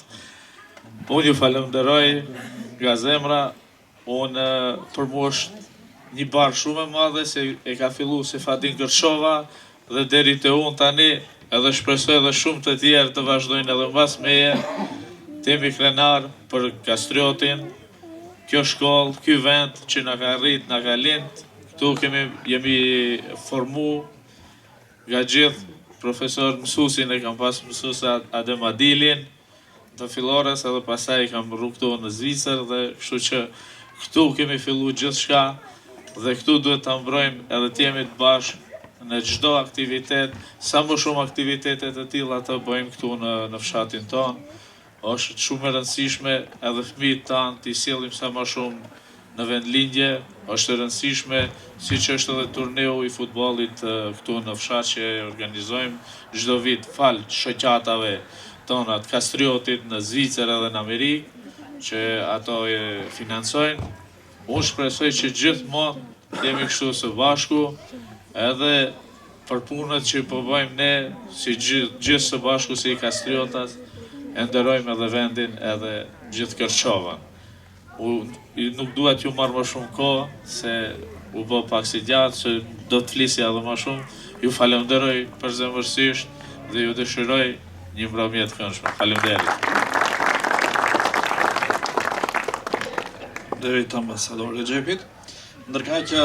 Unë ju falenderoj nga zemra. Unë për mu është një barë shumë e madhe se e ka fillu se Fatin Kërshova dhe deri te unë tani edhe shpresoj edhe shumë të tjerë të vazhdojnë edhe mbas meje. Temi krenar për Kastriotin, kjo shkollë, ky vend që na ka rrit, na ka lind, këtu jemi formu nga gjithë profesor mësuesin e kam pas mësues Adem Adilin të fillores edhe pastaj kam rrugtuar në Zvicër dhe kështu që këtu kemi fillu gjithë shka dhe këtu duhet të mbrojmë edhe të jemi të bashkë në çdo aktivitet, sa më shumë aktivitetet e tilla të bëjmë këtu në fshatin tonë. Është shumë e rëndësishme edhe fëmijët tanë t'i sjellim sa më shumë në vendlindje. Është e rëndësishme, siç është edhe turneu i futbollit këtu në fshat që organizojmë çdo vit fal shoqatave tona të Kastriotit në Zvicër edhe në Amerikë, që ato e financojnë. Unë shpresoj që gjithmonë jemi kështu së bashku, edhe për punët që po bëjmë ne, si gjithë së bashku si i Kastriotas, e nderojmë edhe vendin edhe gjithë Kërçovën. Nuk duhet ju marrë më shumë kohë, se u bë pak si gjatë, që do të flisja edhe më shumë. Ju falenderoj përzemërsisht dhe ju dëshiroj një mbrëmje të këndshme. Faleminderit. Derit ambasador Recepit. Ndërkaq që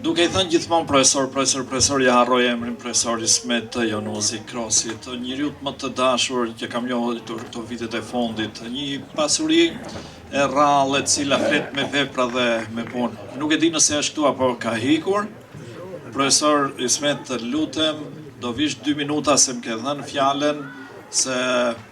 duke i thënë gjithmonë profesor, ja harroj emrin profesor Ismet Jonuzi Krosit, njeriu më të dashur që kam njohur këto vitet e fundit, një pasuri e rrallë e cila flet me vepra dhe me punë. Nuk e di nëse është këtu apo ka hikur. Profesor Ismet, lutem, do vish 2 minuta se më ke dhënë fjalën, se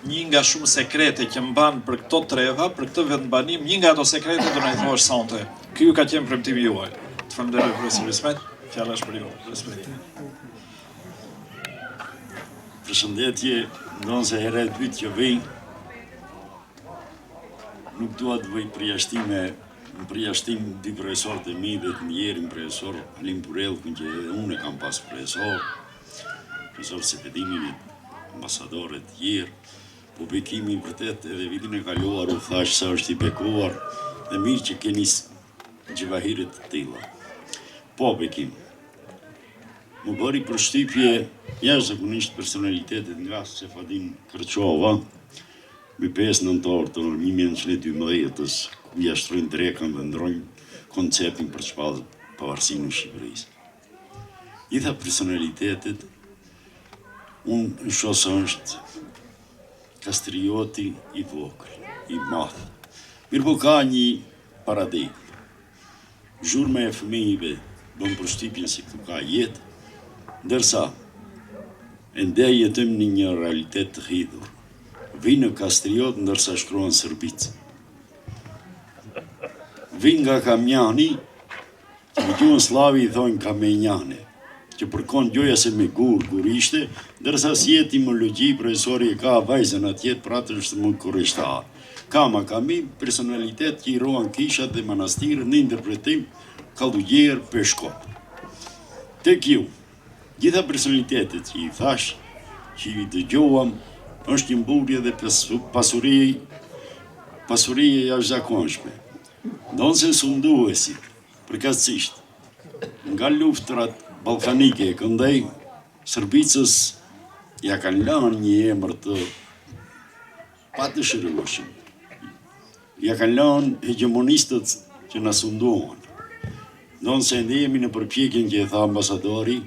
një nga shumë sekrete që mban për këto treva, për këtë vendbanim, një nga ato sekrete do na i thuash sonte. Ky ka qenë premtimi juaj. Të falenderoj profesor Ismet, fjala është për ju. Respekt. Përshëndetje, ndonë se herë e dytë që vej, nuk dua të bëj përjashtim 2 profesorët e mi dhe të njerin profesor Alim Purell, kun që unë e kam pas profesor Sepetimi, ambasadorët tjerë, po bekimin vërtet edhe vitin e kaluar u thash sa është i bekuar dhe mirë që keni gjivahirit të tilla. Po bekim, më bëri përshtypje jashtëzakonisht personalitetet nga Sefadin Kërçova, me 5 nëntor të 1912-ës, ku jashtrojnë drekën dhe ndrojnë konceptin për shpallë pavarësinë në Shqipërisë. Gjitha personalitetet, unë në shosë është Kastrioti i vogël, i madh. Mirë po ka një paradigmë. Zhurma e fëmijëve bën përshtypjen se këtu ka jetë, ndërsa ende jetojmë në një realitet të hidhur. Vinë në Kastriot ndërsa shkruan Sërbic. Vinë nga Kamjani, që në gjuhën slavi i thonë Kamenjane, që përkon gjoja se me gur ishte, ndërsa si etimologji profesori e ka vajzën atjet, pra të është më kurreshtar. Kama personalitet që i roan kishat dhe manastirë në interpretim Kallugjer Peshkop. Tek ju, gjitha personalitetet që i thash, që i dëgjoham, është një mburje dhe pasurije jashtëzakonshme. Ndonë se sunduesit, përkatësisht, nga luftrat balkanike e këndej, Sërbicës ja kanë lanë një emër të patëshërueshëm. Ja kanë lanë hegemonistët që na sunduan. Ndonë se ndihemi në përpjekjen që e tha ambasadori,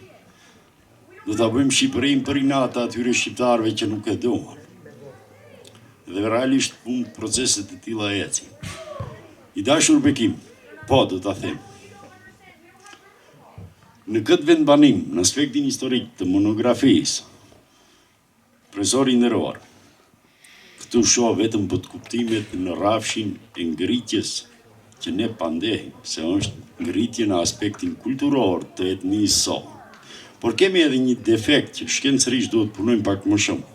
do ta bëjmë Shqipërinë për inat atyre shqiptarëve që nuk e duan. Dhe realisht proceset e tilla ecin. I dashur bekim, po do ta them. Në këtë vendbanim, në aspektin historik të monografisë, profesori nderuar, këtu shoh vetëm për të kuptimet në rrafshin e ngritjes që ne pandehim, se është ngritje në aspektin kulturor të etnisë sonë. Por kemi edhe një defekt që shkencërisht duhet punojmë pak më shumë.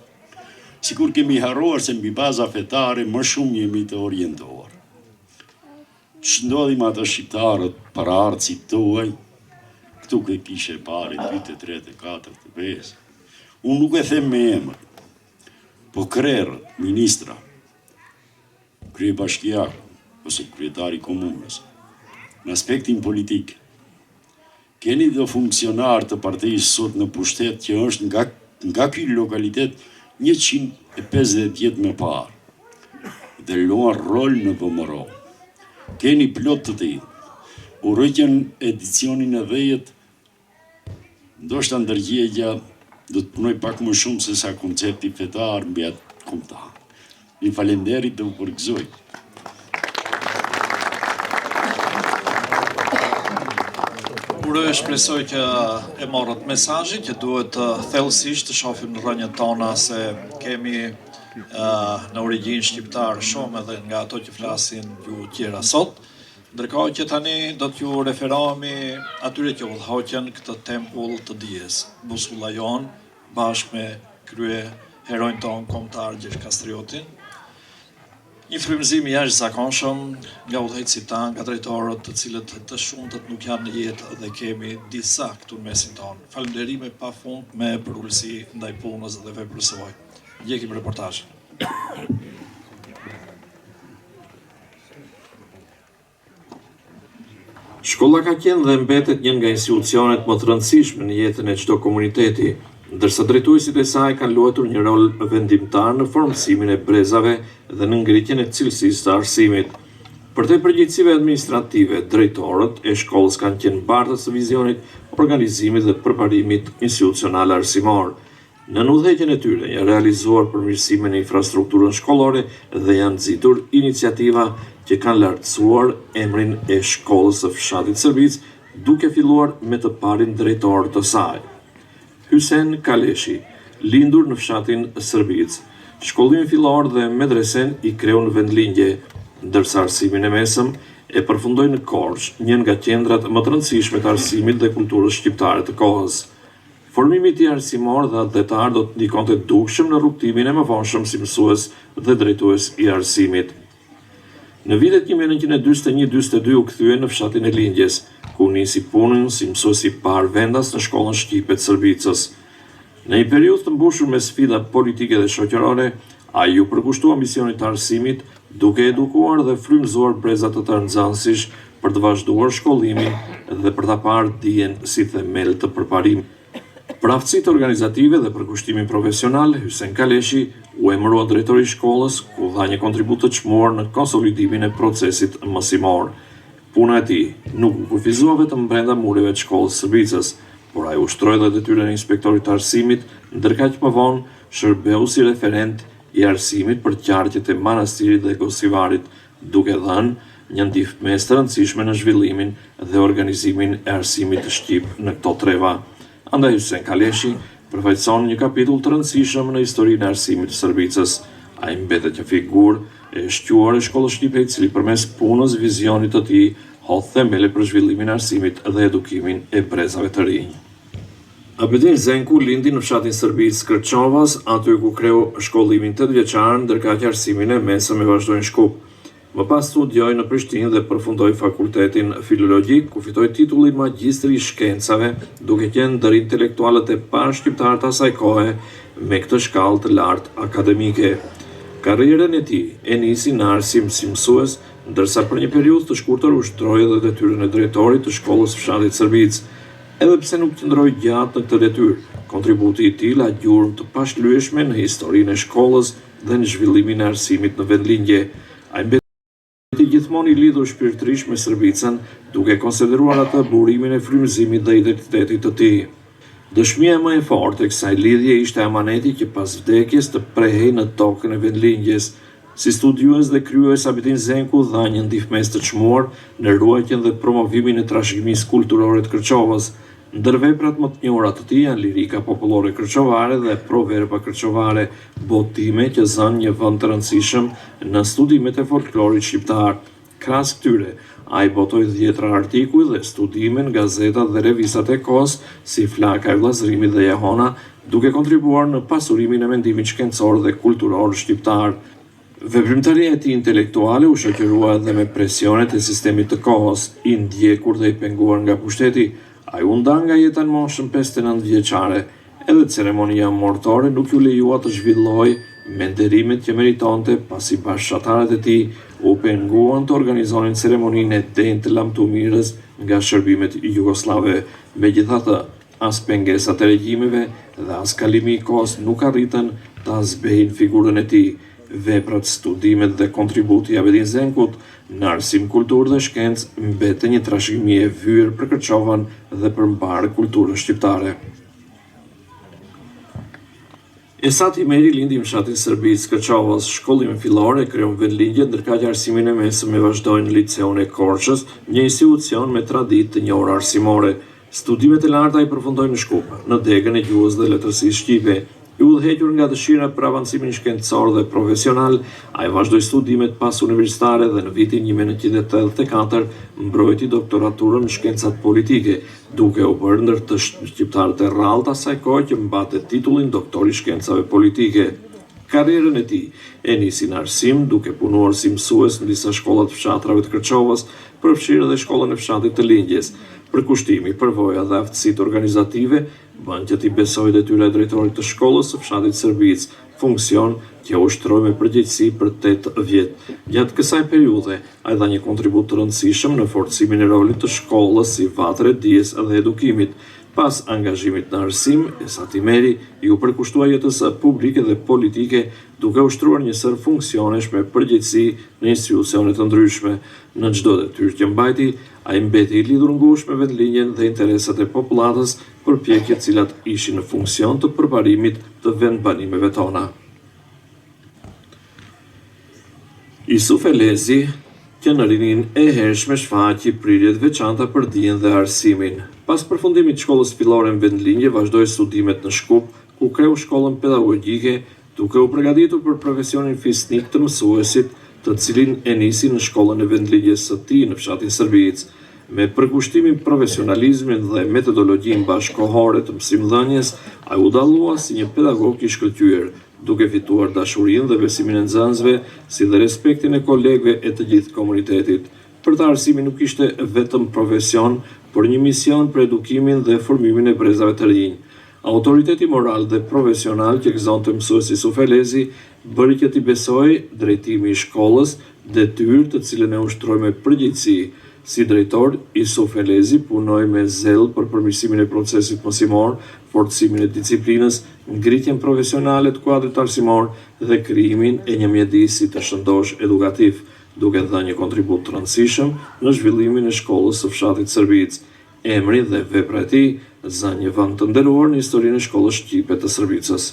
Sikur kemi harruar se mbi baza fetare më shumë jemi të orientuar. Ç'ndodhim ata shqiptarët paraardhësit tuaj, këtu ke kishe pari, 2, 3, 4, 5. Unë nuk e them me emër, po krerët, ministra, kryebashkiaku, ose kryetari komunës, në aspektin politik, keni dhe funksionar të partijës sot në pushtet që është nga ky lokalitet 150 vjet më parë, dhe luan rol në VMRO. Keni plot të tillë. Urojtjen edicionin e 10, ndoshta ndërgjegja do të punoj pak më shumë se sa koncepti fetar mbi atë kombëtar. Ju falenderit dhe u përgëzoj. Uroj, shpresoj që e morët mesazhin që duhet thellësisht të shohim në rrënjët tona se kemi në origjinë shqiptar shumë edhe nga ato që flasin gjuhë tjera sot. Ndërkohë që tani do t'ju referohemi atyre që udhëhoqën këtë tempull të dijes, busulla jon, bashkë me krye heroin ton kombëtar Gjergj Kastriotin. Një frymëzim i jashtëzakonshëm nga udhëheqësit tanë, nga drejtorët të cilët të shumtët nuk janë në jetë dhe kemi disa këtu në mesin tonë. Falënderime pafund me për ulësi ndaj punës dhe veprës së saj. Ndjekim reportazhin. Shkolla ka qenë dhe mbetet një nga institucionet më të rëndësishme në jetën e çdo komuniteti, ndërsa drejtuesit e saj kanë luajtur një rol vendimtar në formësimin e brezave dhe në ngritjen e cilësisë të arsimit. Për te përgjegjësive administrative, drejtorët e shkollës kanë qenë bartës të vizionit, organizimit dhe përparimit institucional arsimor. Në udhëheqjen e tyre janë realizuar përmirësime në infrastrukturën shkollore dhe janë nxitur iniciativa që kanë lartësuar emrin e shkollës së fshatit Sërbic, duke filluar me të parin drejtor të saj. Hysen Kaleshi, lindur në fshatin Sërbic, shkollimin fillor dhe medresen i kreu në vendlindje, ndërsa arsimin e mesëm e përfundoi në Korçë, një nga qendrat më të rëndësishme të arsimit dhe kulturës shqiptare të kohës. Formimi i tij arsimor dhe atletar do të ndikonte dukshëm në rrugtimin e mëvonshëm si mësues dhe drejtues i arsimit. Në vitet 1941-42 u kthye në fshatin e Lindjes, ku nisi punën si mësues i parë vendas në shkollën shqipe të Sërbicës. Në një periudhë të mbushur me sfida politike dhe shoqërore, ai u përkushtua misionit të arsimit, duke edukuar dhe frymëzuar breza të nxënësish për të vazhduar shkollimin dhe për ta parë dijen si themel të përparimit. Për aftësitë organizative dhe për kushtimin profesional, Hysen Kaleshi u emërua drejtori i shkollës, ku dha një kontribut të çmuar në konsolidimin e procesit mësimor. Puna e tij nuk u kufizua vetëm brenda mureve të shkollës së Sërbicës, por ai ushtroi edhe detyrën e inspektorit të arsimit, ndërkaq më vonë shërbeu si referent i arsimit për qarqet e manastirit dhe Gosivarit, duke dhënë një ndihmë të rëndësishme në zhvillimin dhe organizimin e arsimit të shqip në këto treva. Andaj Hysen Kaleshi përfaqëson një kapitull të rëndësishëm në historinë e arsimit të Sërbicës. Ai mbetet një figurë e shquar e shkollës shqipe, i cili përmes punës vizionit të tij hodh themele për zhvillimin e arsimit dhe edukimin e brezave të rinj. Abedin Zenku lindi në fshatin Sërbic Kërçovas, aty ku kreu shkollimin 8 vjeçar, ndërkaq arsimin e mesëm e vazhdoi në Shkup. Më pas studioi në Prishtinë dhe përfundoi fakultetin filologjik, ku fitoi titullin magjistri i shkencave, duke qenë ndër intelektualët e parë shqiptar të asaj kohe me këtë shkallë të lartë akademike. Karrierën e tij e nisi në arsim si mësues, ndërsa për një periudhë të shkurtër ushtroi edhe detyrën e drejtorit të shkollës së fshatit Sërbic. Edhe pse nuk qëndroi gjatë në këtë detyrë, kontributi i tij la gjurmë të pashlyeshme në historinë e shkollës dhe në zhvillimin e arsimit në vendlindje. Ai mbeti gjithmonë i lidhur shpirtërisht me Sërbicën, duke konsideruar atë burimin e frymëzimit dhe identitetit të tij. Dëshmia më e fortë e kësaj lidhje ishte amaneti që pas vdekjes të prehej në tokën e vendlindjes. Si studiues dhe kryes, Abedin Zenku dha një ndihmës të çmuar në ruajtjen dhe promovimin e trashëgimisë kulturore të Kërçovës. Ndër veprat më të njohura të tij janë lirika popullore kërçovare dhe proverba kërçovare, botime që zënë një vend të rëndësishëm në studimet e folklorit shqiptar. Krahas këtyre, ai botoi 10 artikuj dhe studime në gazetat dhe revistat e kohës, si Flaka e Vllazërimit dhe Jehona, duke kontribuar në pasurimin e mendimit shkencor dhe kulturor shqiptar. Veprimtaria e tij intelektuale u shoqërua edhe me presionet e sistemit të kohës, i ndjekur dhe i penguar nga pushteti. Ai u nda nga jeta në moshën 59 vjeçare, edhe ceremonia mortore nuk ju lejua të zhvillojë me nderimet që meritonte, pasi bashkëtarët e tij u penguan të organizonin ceremoninë e denjtë të lamtumirës nga shërbimet jugoslave. Megjithatë, as pengesat e regjimeve dhe as kalimi i kohës nuk arritën ta zbejnë figurën e tij. Veprat, studimet dhe kontributi i Abedin Zenkut në arsim, kulturë dhe shkencë mbeten një trashëgimi e vyer për Kërçovën dhe për mbarë kulturën shqiptare. Esat Imeri lindi në fshatin Sërbic Kërçovës. Shkollimin fillor e kreu në vendlindje, ndërkaq arsimin e mesëm e vazhdoi në liceun e Korçës, një institucion me traditë të njohur arsimore. Studimet e larta i përfundoi në Shkup, në degën e gjuhës dhe letërsisë shqipe. I udhëhequr nga dëshira për avancimin shkencor dhe profesional, ai vazhdoi studimet pas universitare dhe në vitin 1984 mbrojti doktoraturën në shkencat politike, duke u bërë ndër të shqiptarët e rrallë asaj kohe që mbante titullin doktor i shkencave politike. Karrierën e tij e nisi në arsim, duke punuar si mësues në disa shkolla të fshatrave të Kërçovës, përfshirë edhe shkollën e fshatit të Lindjes. Përkushtimi, përvoja dhe aftësitë organizative bën që t'i besojë detyra e drejtorit të shkollës së fshatit Shërbic, funksion që ushtroi me përgjegjësi për 8 vjet. Gjatë kësaj periudhe, ai dha një kontribut të rëndësishëm në forcimin e rolit të shkollës si vatër e dijes dhe edukimit. Pas angazhimit në arsim, Esati Meri ju përkushtua jetës publike dhe politike duke ushtruar një sër funksionesh me përgjegjësi në institucione të ndryshme. Në çdo detyrë që mbajti, ai mbeti I lidhur ngushtë me vendlinjen dhe interesat e popullatës, përpjekje të cilat ishin në funksion të përparimit të vendbanimeve tona. Isuf Elezi, që në rinin e hershme shfaqi prirjet veçanta për dijen dhe arsimin. Pas përfundimit të shkollës fillore në vendlinje, vazhdoi studimet në Shkup, ku kreu shkollën pedagogjike, duke u përgatitur për profesionin fisnik të mësuesit, të cilin e nisi në shkollën e vendlinjes së tij në fshatin Shërbic. Me përkushtimin, profesionalizmin dhe metodologjinë bashkëkohore të mësimdhënies, ai u dallua si një pedagog I shkëlqyer, duke fituar dashurinë dhe besimin e nxënësve, si dhe respektin e kolegëve e të gjithë komunitetit. Për të arsimin nuk ishte vetëm profesion, por një mision për edukimin dhe formimin e brezave të rinj. Autoriteti moral dhe profesional që gëzonte mësuesi Isuf Elezi bëri që t'i besojë drejtimi I shkollës, detyrë të cilën e ushtroi me përgjegjësi. Si drejtor, Isuf Elezi punoi me zell për përmirësimin e procesit mësimor, forcimin e disiplinës, ngritjen profesionale të kuadrit arsimor dhe krijimin e një mjedisi të shëndosh edukativ, duke dhënë një kontribut të rëndësishëm në zhvillimin e shkollës së fshatit Shërbic. Emri dhe vepra e tij zënë një vend të nderuar në historinë e shkollës shqipe të Shërbicës.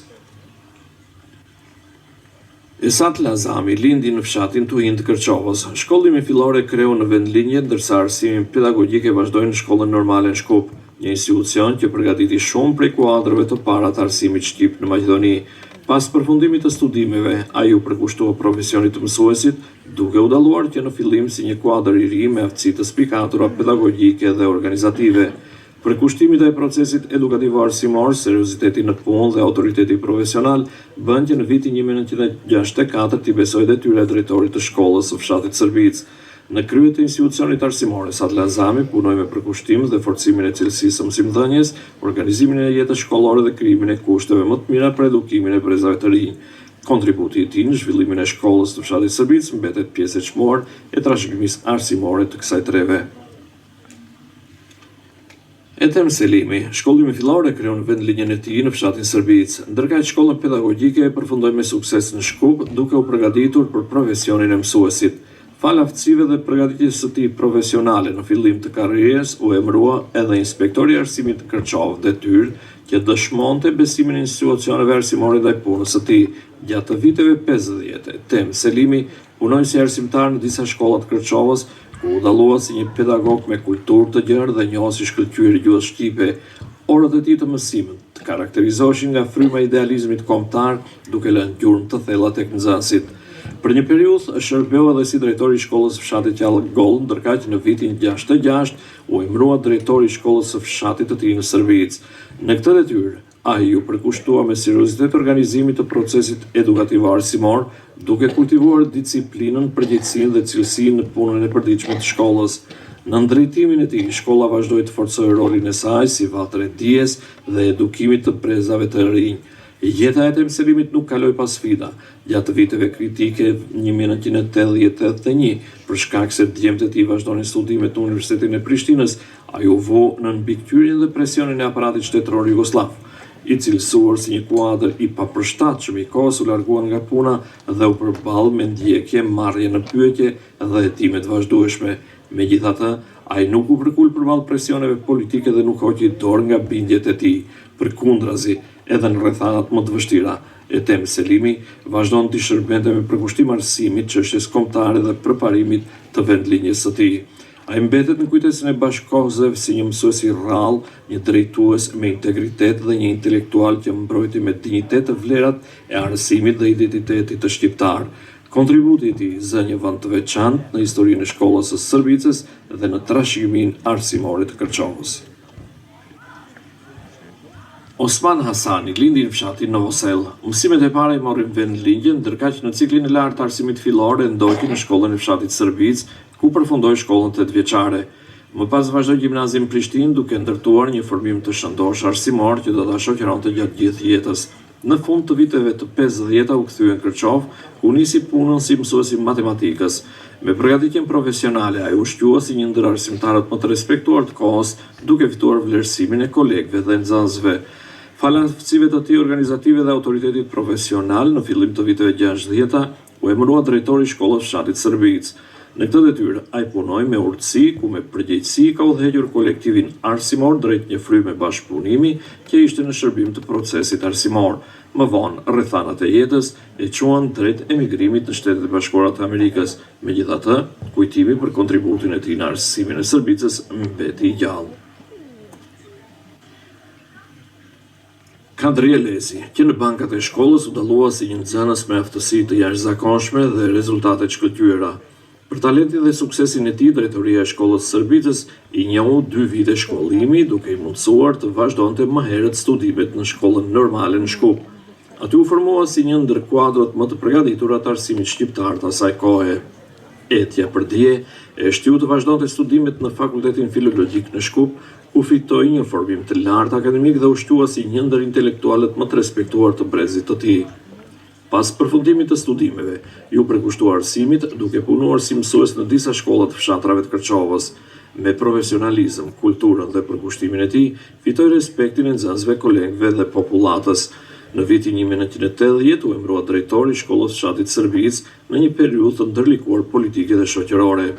Esat Lazami lindi në fshatin Tuin të Kërçovës. Shkollimi fillore kreu në vendlinje, ndërsa arsimin pedagogjik e vazhdoi në shkollën normale në Shkup, një institucion që përgatiti shumë prej kuadrëve të para të arsimit shqip në Maqedoni. Pas përfundimit të studimeve, ai u përkushtua profesionit të mësuesit, duke u dalluar që në fillim si një kuadër I ri me aftësi të spikatura pedagogjike dhe organizative. Përkushtimit e procesit edukativ arsimor, serioziteti në punë dhe autoriteti profesional bën që në vitin 1964 t'i besojë detyra e drejtorit të shkollës së fshatit Shërbic. Në krye të institucionit arsimor, Esat Lazami punoi me përkushtim dhe forcimin e cilësisë së mësimdhënies, organizimin e jetës shkollore dhe krijimin e kushteve më të mira për edukimin e brezave të rinj. Kontributi I tij në zhvillimin e shkollës të fshatit Shërbic mbetet pjesë e çmuar e trashëgimisë arsimore të kësaj treve. Etem Selimi, shkollimi fillor e kreu në vendlinjen e tij në fshatin Shërbic, ndërkaq shkollën pedagogjike e përfundoi me sukses në Shkup, duke u përgatitur për profesionin e mësuesit. Fal aftësive dhe përgatitjes së tij profesionale në fillim të karrierës u emërua edhe inspektori I arsimit të Kërçovë, detyrë që dëshmonte besimin e institucioneve arsimore ndaj punës së tij. Gjatë viteve 50, Etem Selimi punoi si arsimtar në disa shkolla të Kërçovës, ku u dallua si një pedagog me kulturë të gjerë dhe njohës I shkëlqyer I gjuhës shqipe. Orët e tij të mësimit të karakterizoheshin nga fryma e idealizmit kombëtar, duke lënë gjurmë të thella tek nxënësit. Për një periudhë shërbeu edhe si drejtori I shkollës së fshatit Qallgoll, ndërkaq në vitin 66 u emërua drejtori I shkollës së fshatit të tij në Shërbic. Në këtë detyrë, ai u përkushtua me seriozitet organizimit të procesit edukativ arsimor, duke kultivuar disiplinën, përgjegjësinë dhe cilësinë në punën e përditshme të shkollës. Në drejtimin e tij, shkolla vazhdoi të forcojë rolin e saj si vatër e dijes dhe edukimit të brezave të rinj. Jeta e Etem Selimit nuk kaloi pa sfida. Gjatë viteve kritike 1980-81, për shkak se djemtë e tij vazhdonin studimet në Universitetin e Prishtinës, ai u vu në mbikëqyrjen dhe presionin e aparatit shtetëror jugosllav. I cilësuar si një kuadër I papërshtatshëm I kohës u largua nga puna dhe u përball me ndjekje, marrje në pyetje dhe hetime të vazhdueshme. Megjithatë, ai nuk u përkul përballë presioneve politike dhe nuk hoqi dorë nga bindjet e tij. Përkundrazi, edhe në rrethanat më të vështira, Etem Selimi vazhdon të shërbente me përkushtim arsimit, çështjes kombëtare dhe përparimit të vendlinjes së tij. Ai mbetet në kujdesin e bashkëkohësve si një mësues i rrallë, një drejtues me integritet dhe një intelektual që mbrojti me dinjitet të vlerat e arsimit dhe identitetit të shqiptar. Kontributi i tij zë një vend të veçantë në historinë e shkollës së Shërbicës dhe në trashëgiminë arsimore të Kërçovës. Osman Hasani lindi në fshatin Novosel. Mësimet e para i morën vend lindje, ndërkaq në ciklin e lartë të arsimit fillor ndoqi në shkollën e fshatit Shërbicë, ku përfundoi shkollën 8 vjeçare. Më pas vazhdoi gjimnazin në Prishtinë duke ndërtuar një formim të shëndosh arsimor që do ta shoqëronte gjatë gjithë jetës. Në fund të viteve të 50-ta u kthye në Kërçov, ku nisi punën si mësues i matematikës. Me përgatitjen profesionale, ai u shqua si një ndër arsimtarët më të respektuar të kohës, duke fituar vlerësimin e kolegëve dhe nxënësve. Falas aftësive të tij organizative dhe autoritetit profesional, në fillim të viteve 60-ta, u emërua drejtori i shkollës fshatit Shërbicë. Në këtë detyrë, ai punoi me urtësi, ku me përgjegjësi ka udhëhequr kolektivin arsimor drejt një fryme bashkëpunimi që ishte në shërbim të procesit arsimor. Më vonë, rrethanat e jetës e quan drejt emigrimit në Shtetet e Bashkuara të Amerikës. Megjithatë, kujtimi për kontributin e tij në arsimin e Shërbicës mbeti i gjallë. Kadri Elezi, që në bankat e shkollës u dallua si një nxënës me aftësi të jashtëzakonshme dhe rezultate të shkëlqyera. Për talentin dhe suksesin e tij, drejtoria e shkollës së Shërbicës i njohu 2 vite shkollimi, duke i mundësuar të vazhdonte më herët studimet në shkollën normale në Shkup. Aty u formua si një ndër kuadrat më të përgatitura të arsimit shqiptar të asaj kohe. Etja për dje e shtyu të vazhdonte studimet në Fakultetin Filologjik në Shkup, ku fitoi një formim të lartë akademik dhe u shtua si një ndër intelektualët më të respektuar të brezit të tij. Pas përfundimit të studimeve, ju përkushtua arsimit duke punuar si mësues në disa shkolla të fshatrave të Kërçovës. Me profesionalizëm, kulturën dhe përkushtimin e tij, fitoi respektin e nxënësve, kolegëve dhe popullatës. Në vitin 1980 u emërua drejtori i shkollës së fshatit Shërbicë në një periudhë të ndërlikuar politike dhe shoqërore.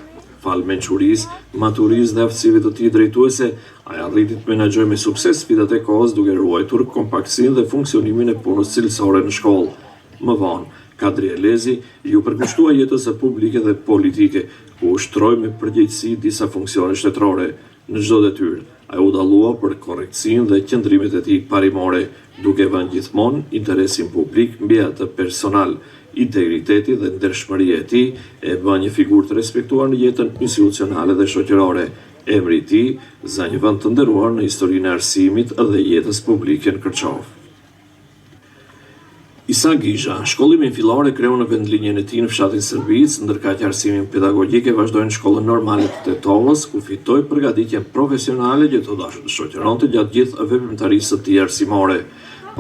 Fal mençurisë, maturisë dhe aftësive të tij drejtuese, ai arriti të menaxhojë me sukses sfidat e kohës duke ruajtur kompaktësinë dhe funksionimin e punës cilësore në shkollë. Më vonë, Kadri Elezi ju përkushtua jetës së publike dhe politike, ku ushtroi me përgjegjësi disa funksione shtetërore. Në çdo detyrë, ai u dallua për korrektësinë dhe qëndrimet e tij parimore, duke vënë gjithmonë interesin publik mbi atë personal. Integriteti dhe ndershmëria e tij e bën një figurë të respektuar në jetën institucionale dhe shoqërore. Emri i tij za një vend të nderuar në historinë e arsimit dhe jetës publike në Kërçov. Isa Gizha, shkollimin fillor e kreu në vendlinjen e tij në fshatin Shërbicë, ndërkaq arsimin pedagogjik e vazhdoi në shkollën normale të Tetovës, ku fitoi përgatitjen profesionale që do ta shoqëronte gjatë gjithë veprimtarisë së tij arsimore.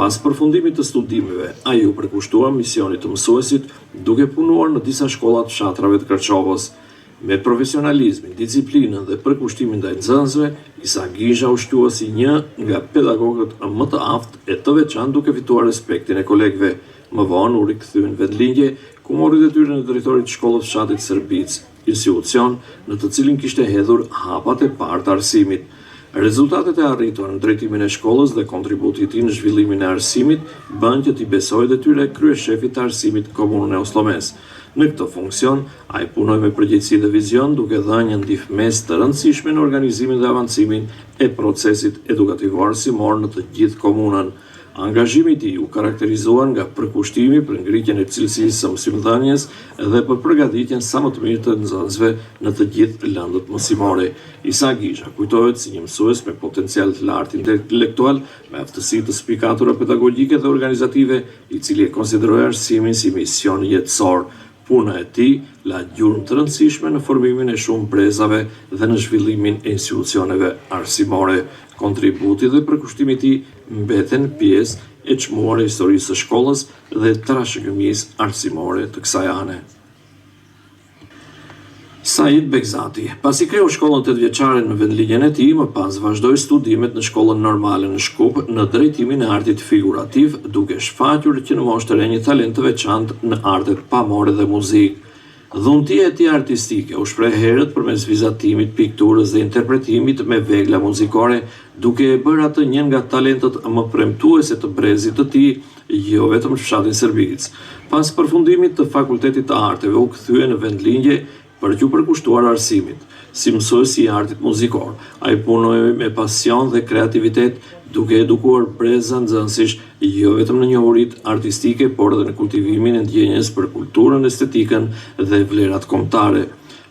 Pas përfundimit të studimeve, ai u përkushtua misionit të mësuesit, duke punuar në disa shkolla të fshatrave të Kërçovës. Me profesionalizmin, disiplinën dhe përkushtimin ndaj nxënësve, Isa Gizha u shtua si një nga pedagogët më të aftë e të veçantë duke fituar respektin e kolegëve. Më vonë u rikthye në vendlindje, ku mori detyrën e drejtorit të shkollës së fshatit Shërbicë, institucion në të cilin kishte hedhur hapat e parë të arsimit. Rezultatet e arritura në drejtimin e shkollës dhe kontributi i tij në zhvillimin e arsimit bën që t'i besojë detyrë kryeshefit të arsimit të komunën e Osllomez. Në këtë funksion, ai punoi me përgjegjësi dhe vizion, duke dhënë një ndihmëes të rëndësishme në organizimin dhe avancimin e procesit edukativ arsimor në të gjithë komunën. Angazhimi i tij u karakterizuar nga përkushtimi për ngritjen e cilësisë së mësimdhënies dhe për përgatitjen sa më të mirë të nxënësve në të gjithë lëndët mësimore. Isa Gizha kujtohet si një mësues me potencial të lartë intelektual, me aftësi të spikatura pedagogjike dhe organizative, i cili e konsideroi arsimin si mision jetësor. Puna e tij la gjurmë të rëndësishme në formimin e shumë brezave dhe në zhvillimin e institucioneve arsimore. Kontributi dhe përkushtimi i tij mbeten pjesë e çmuar e historisë së shkollës dhe trashëgimisë arsimore të kësaj ane. Said Begzati, pasi kreu shkollën 8 vjeçare në vendlinjen e tij, më pas vazhdoi studimet në shkollën normale në Shkup në drejtimin e artit figurativ, duke shfaqur që në moshë të re një talent të veçantë në artet pamore dhe muzikë. Dhuntia e tij artistike u shpreh herët përmes vizatimit, pikturës dhe interpretimit me vegla muzikore, duke e bërë atë një nga talentet më premtuese të brezit të tij, jo vetëm në fshatin Shërbicë. Pas përfundimit të Fakultetit të Arteve u kthye në vendlindje, për t'ju përkushtuar arsimit. Si mësues i artit muzikor, ai punoi me pasion dhe kreativitet, duke edukuar breza nxënësish jo vetëm në njohuritë artistike, por edhe në kultivimin e ndjenjes për kulturën, estetikën dhe vlerat kombëtare.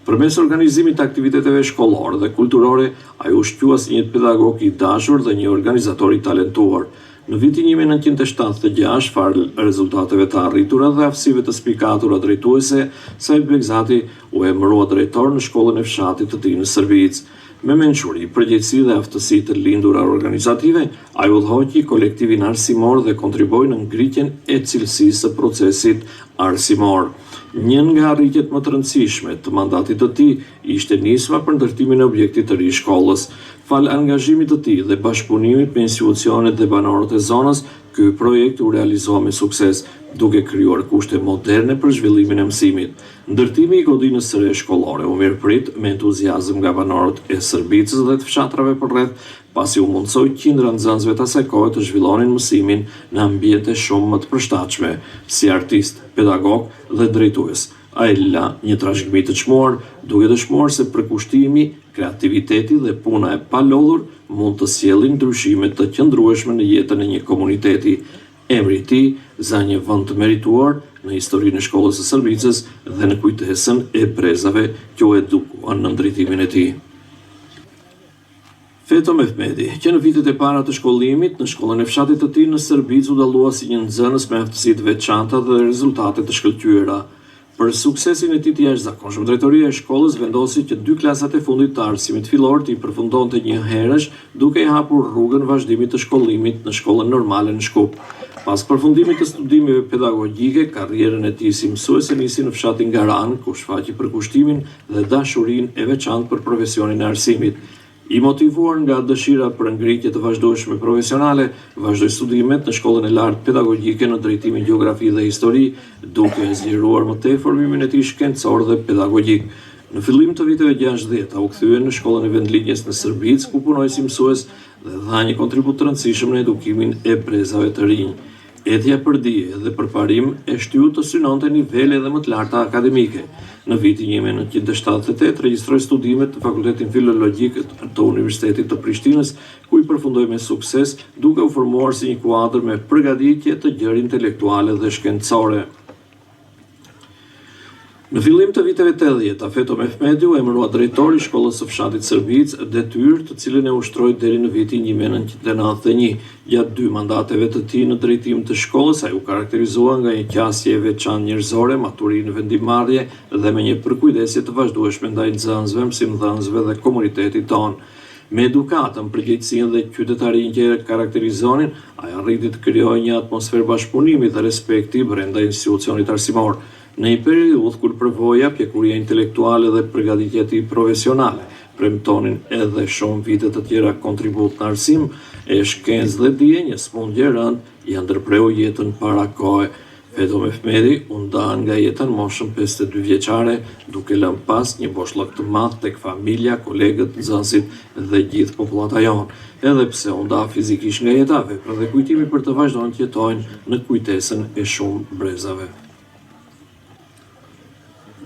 Përmes organizimit të aktiviteteve shkollore dhe kulturore, ai u shqua si një pedagog i dashur dhe një organizator i talentuar. Në vitin 1976, farë rezultateve të arritura dhe aftësive të spikatura drejtuese, Said Bekzati u emërua drejtor në shkollën e fshatit të tij në Sërbic. Me mençuri, përgjegjësi dhe aftësi të lindura organizative, ai udhëhoqi kolektivin arsimor dhe kontriboi në ngritjen e cilësisë së procesit arsimor. Një nga arritjet më të rëndësishme të mandatit të tij ishte nisma për ndërtimin e objektit të ri shkollës. Fal angazhimit të tij dhe bashkëpunimit me institucionet dhe banorët e zonës, ky projekt u realizua me sukses, duke krijuar kushte moderne për zhvillimin e mësimit. Ndërtimi i godinës së re shkollore u mirëprit me entuziazëm nga banorët e Sërbicës dhe të fshatrave përreth, pasi u mundsoi qindra nxënësve të asaj kohe të zhvillonin mësimin në ambiente shumë më të përshtatshme. Si artist, pedagog dhe drejtues, ai la një trashëgimi të çmuar, duke dëshmuar se përkushtimi, kreativiteti dhe puna e palodhur mund të sjellin ndryshime të qëndrueshme në jetën e një komuniteti. Emri i tij za një vend të merituar në historinë e shkollës së Sërbicës dhe në kujtesën e brezave që u edukuan në ndërtimin e tij. Feto Mehmeti, që në vitet e para të shkollimit në shkollën e fshatit të tij në Sërbicë u dallua si një nxënës me aftësi të veçanta dhe rezultate të shkëlqyera. Për suksesin e tij të jashtëzakonshëm, drejtoria e shkollës vendosi që 2 klasat e fundit të arsimit fillor t'i përfundonte një herësh, duke i hapur rrugën vazhdimit të shkollimit në shkollën normale në Shkup. Pas përfundimit të studimeve pedagogjike, karrierën e tij si mësuese nisi në fshatin Garan, ku shfaqi përkushtimin dhe dashurinë e veçantë për profesionin e arsimit. I motivuar nga dëshira për ngritje të vazhdueshme profesionale, vazhdoi studimet në shkollën e lartë pedagogjike në drejtimin gjeografi dhe histori, duke zgjeruar më tej formimin e tij shkencor dhe pedagogjik. Në fillim të viteve 60, u kthye në shkollën e vendlinjes në Sërbicë, ku punoi si mësues dhe dha një kontribut të rëndësishëm në edukimin e brezave të rinj. Etja për dije dhe për parim e shtyu të synonte nivele dhe më të larta akademike. Në vitin 1978 regjistroi studimet në Fakultetin Filologjik të Universitetit të Prishtinës, ku i përfundoi me sukses, duke u formuar si një kuadër me përgatitje të gjerë intelektuale dhe shkencore. Në fillim të viteve 80, Feto Mehmeti u emërua drejtor i shkollës së fshatit Sërbic, detyrë të cilën e ushtroi deri në vitin 1991. Gjatë 2 mandateve të tij në drejtim të shkollës, ai u karakterizua nga një qasje e veçantë njerëzore, maturinë në vendimmarrje dhe me një përkujdesje të vazhdueshme ndaj nxënësve, mësimdhënësve dhe komunitetit tonë. Me edukatën, përgjegjësinë dhe qytetarinë që e karakterizonin, ai arriti të krijojë një atmosferë bashkëpunimi dhe respekti brenda institucionit arsimor. Në një periudhë kur përvoja, pjekuria intelektuale dhe përgatitja e tij profesionale premtonin edhe shumë vite të tjera kontribut në arsim, e shkencë dhe dije, një smundje e rëndë ja ndërpreu jetën para kohe. Feto Mehmeti u nda nga jeta në moshën 52 vjeçare, duke lënë pas një boshllëk të madh tek familja, kolegët, nxënësit dhe gjithë popullata jonë. Edhe pse u nda fizikisht nga jeta, vepra dhe kujtimi për të vazhduar të jetojnë në kujtesën e shumë brezave.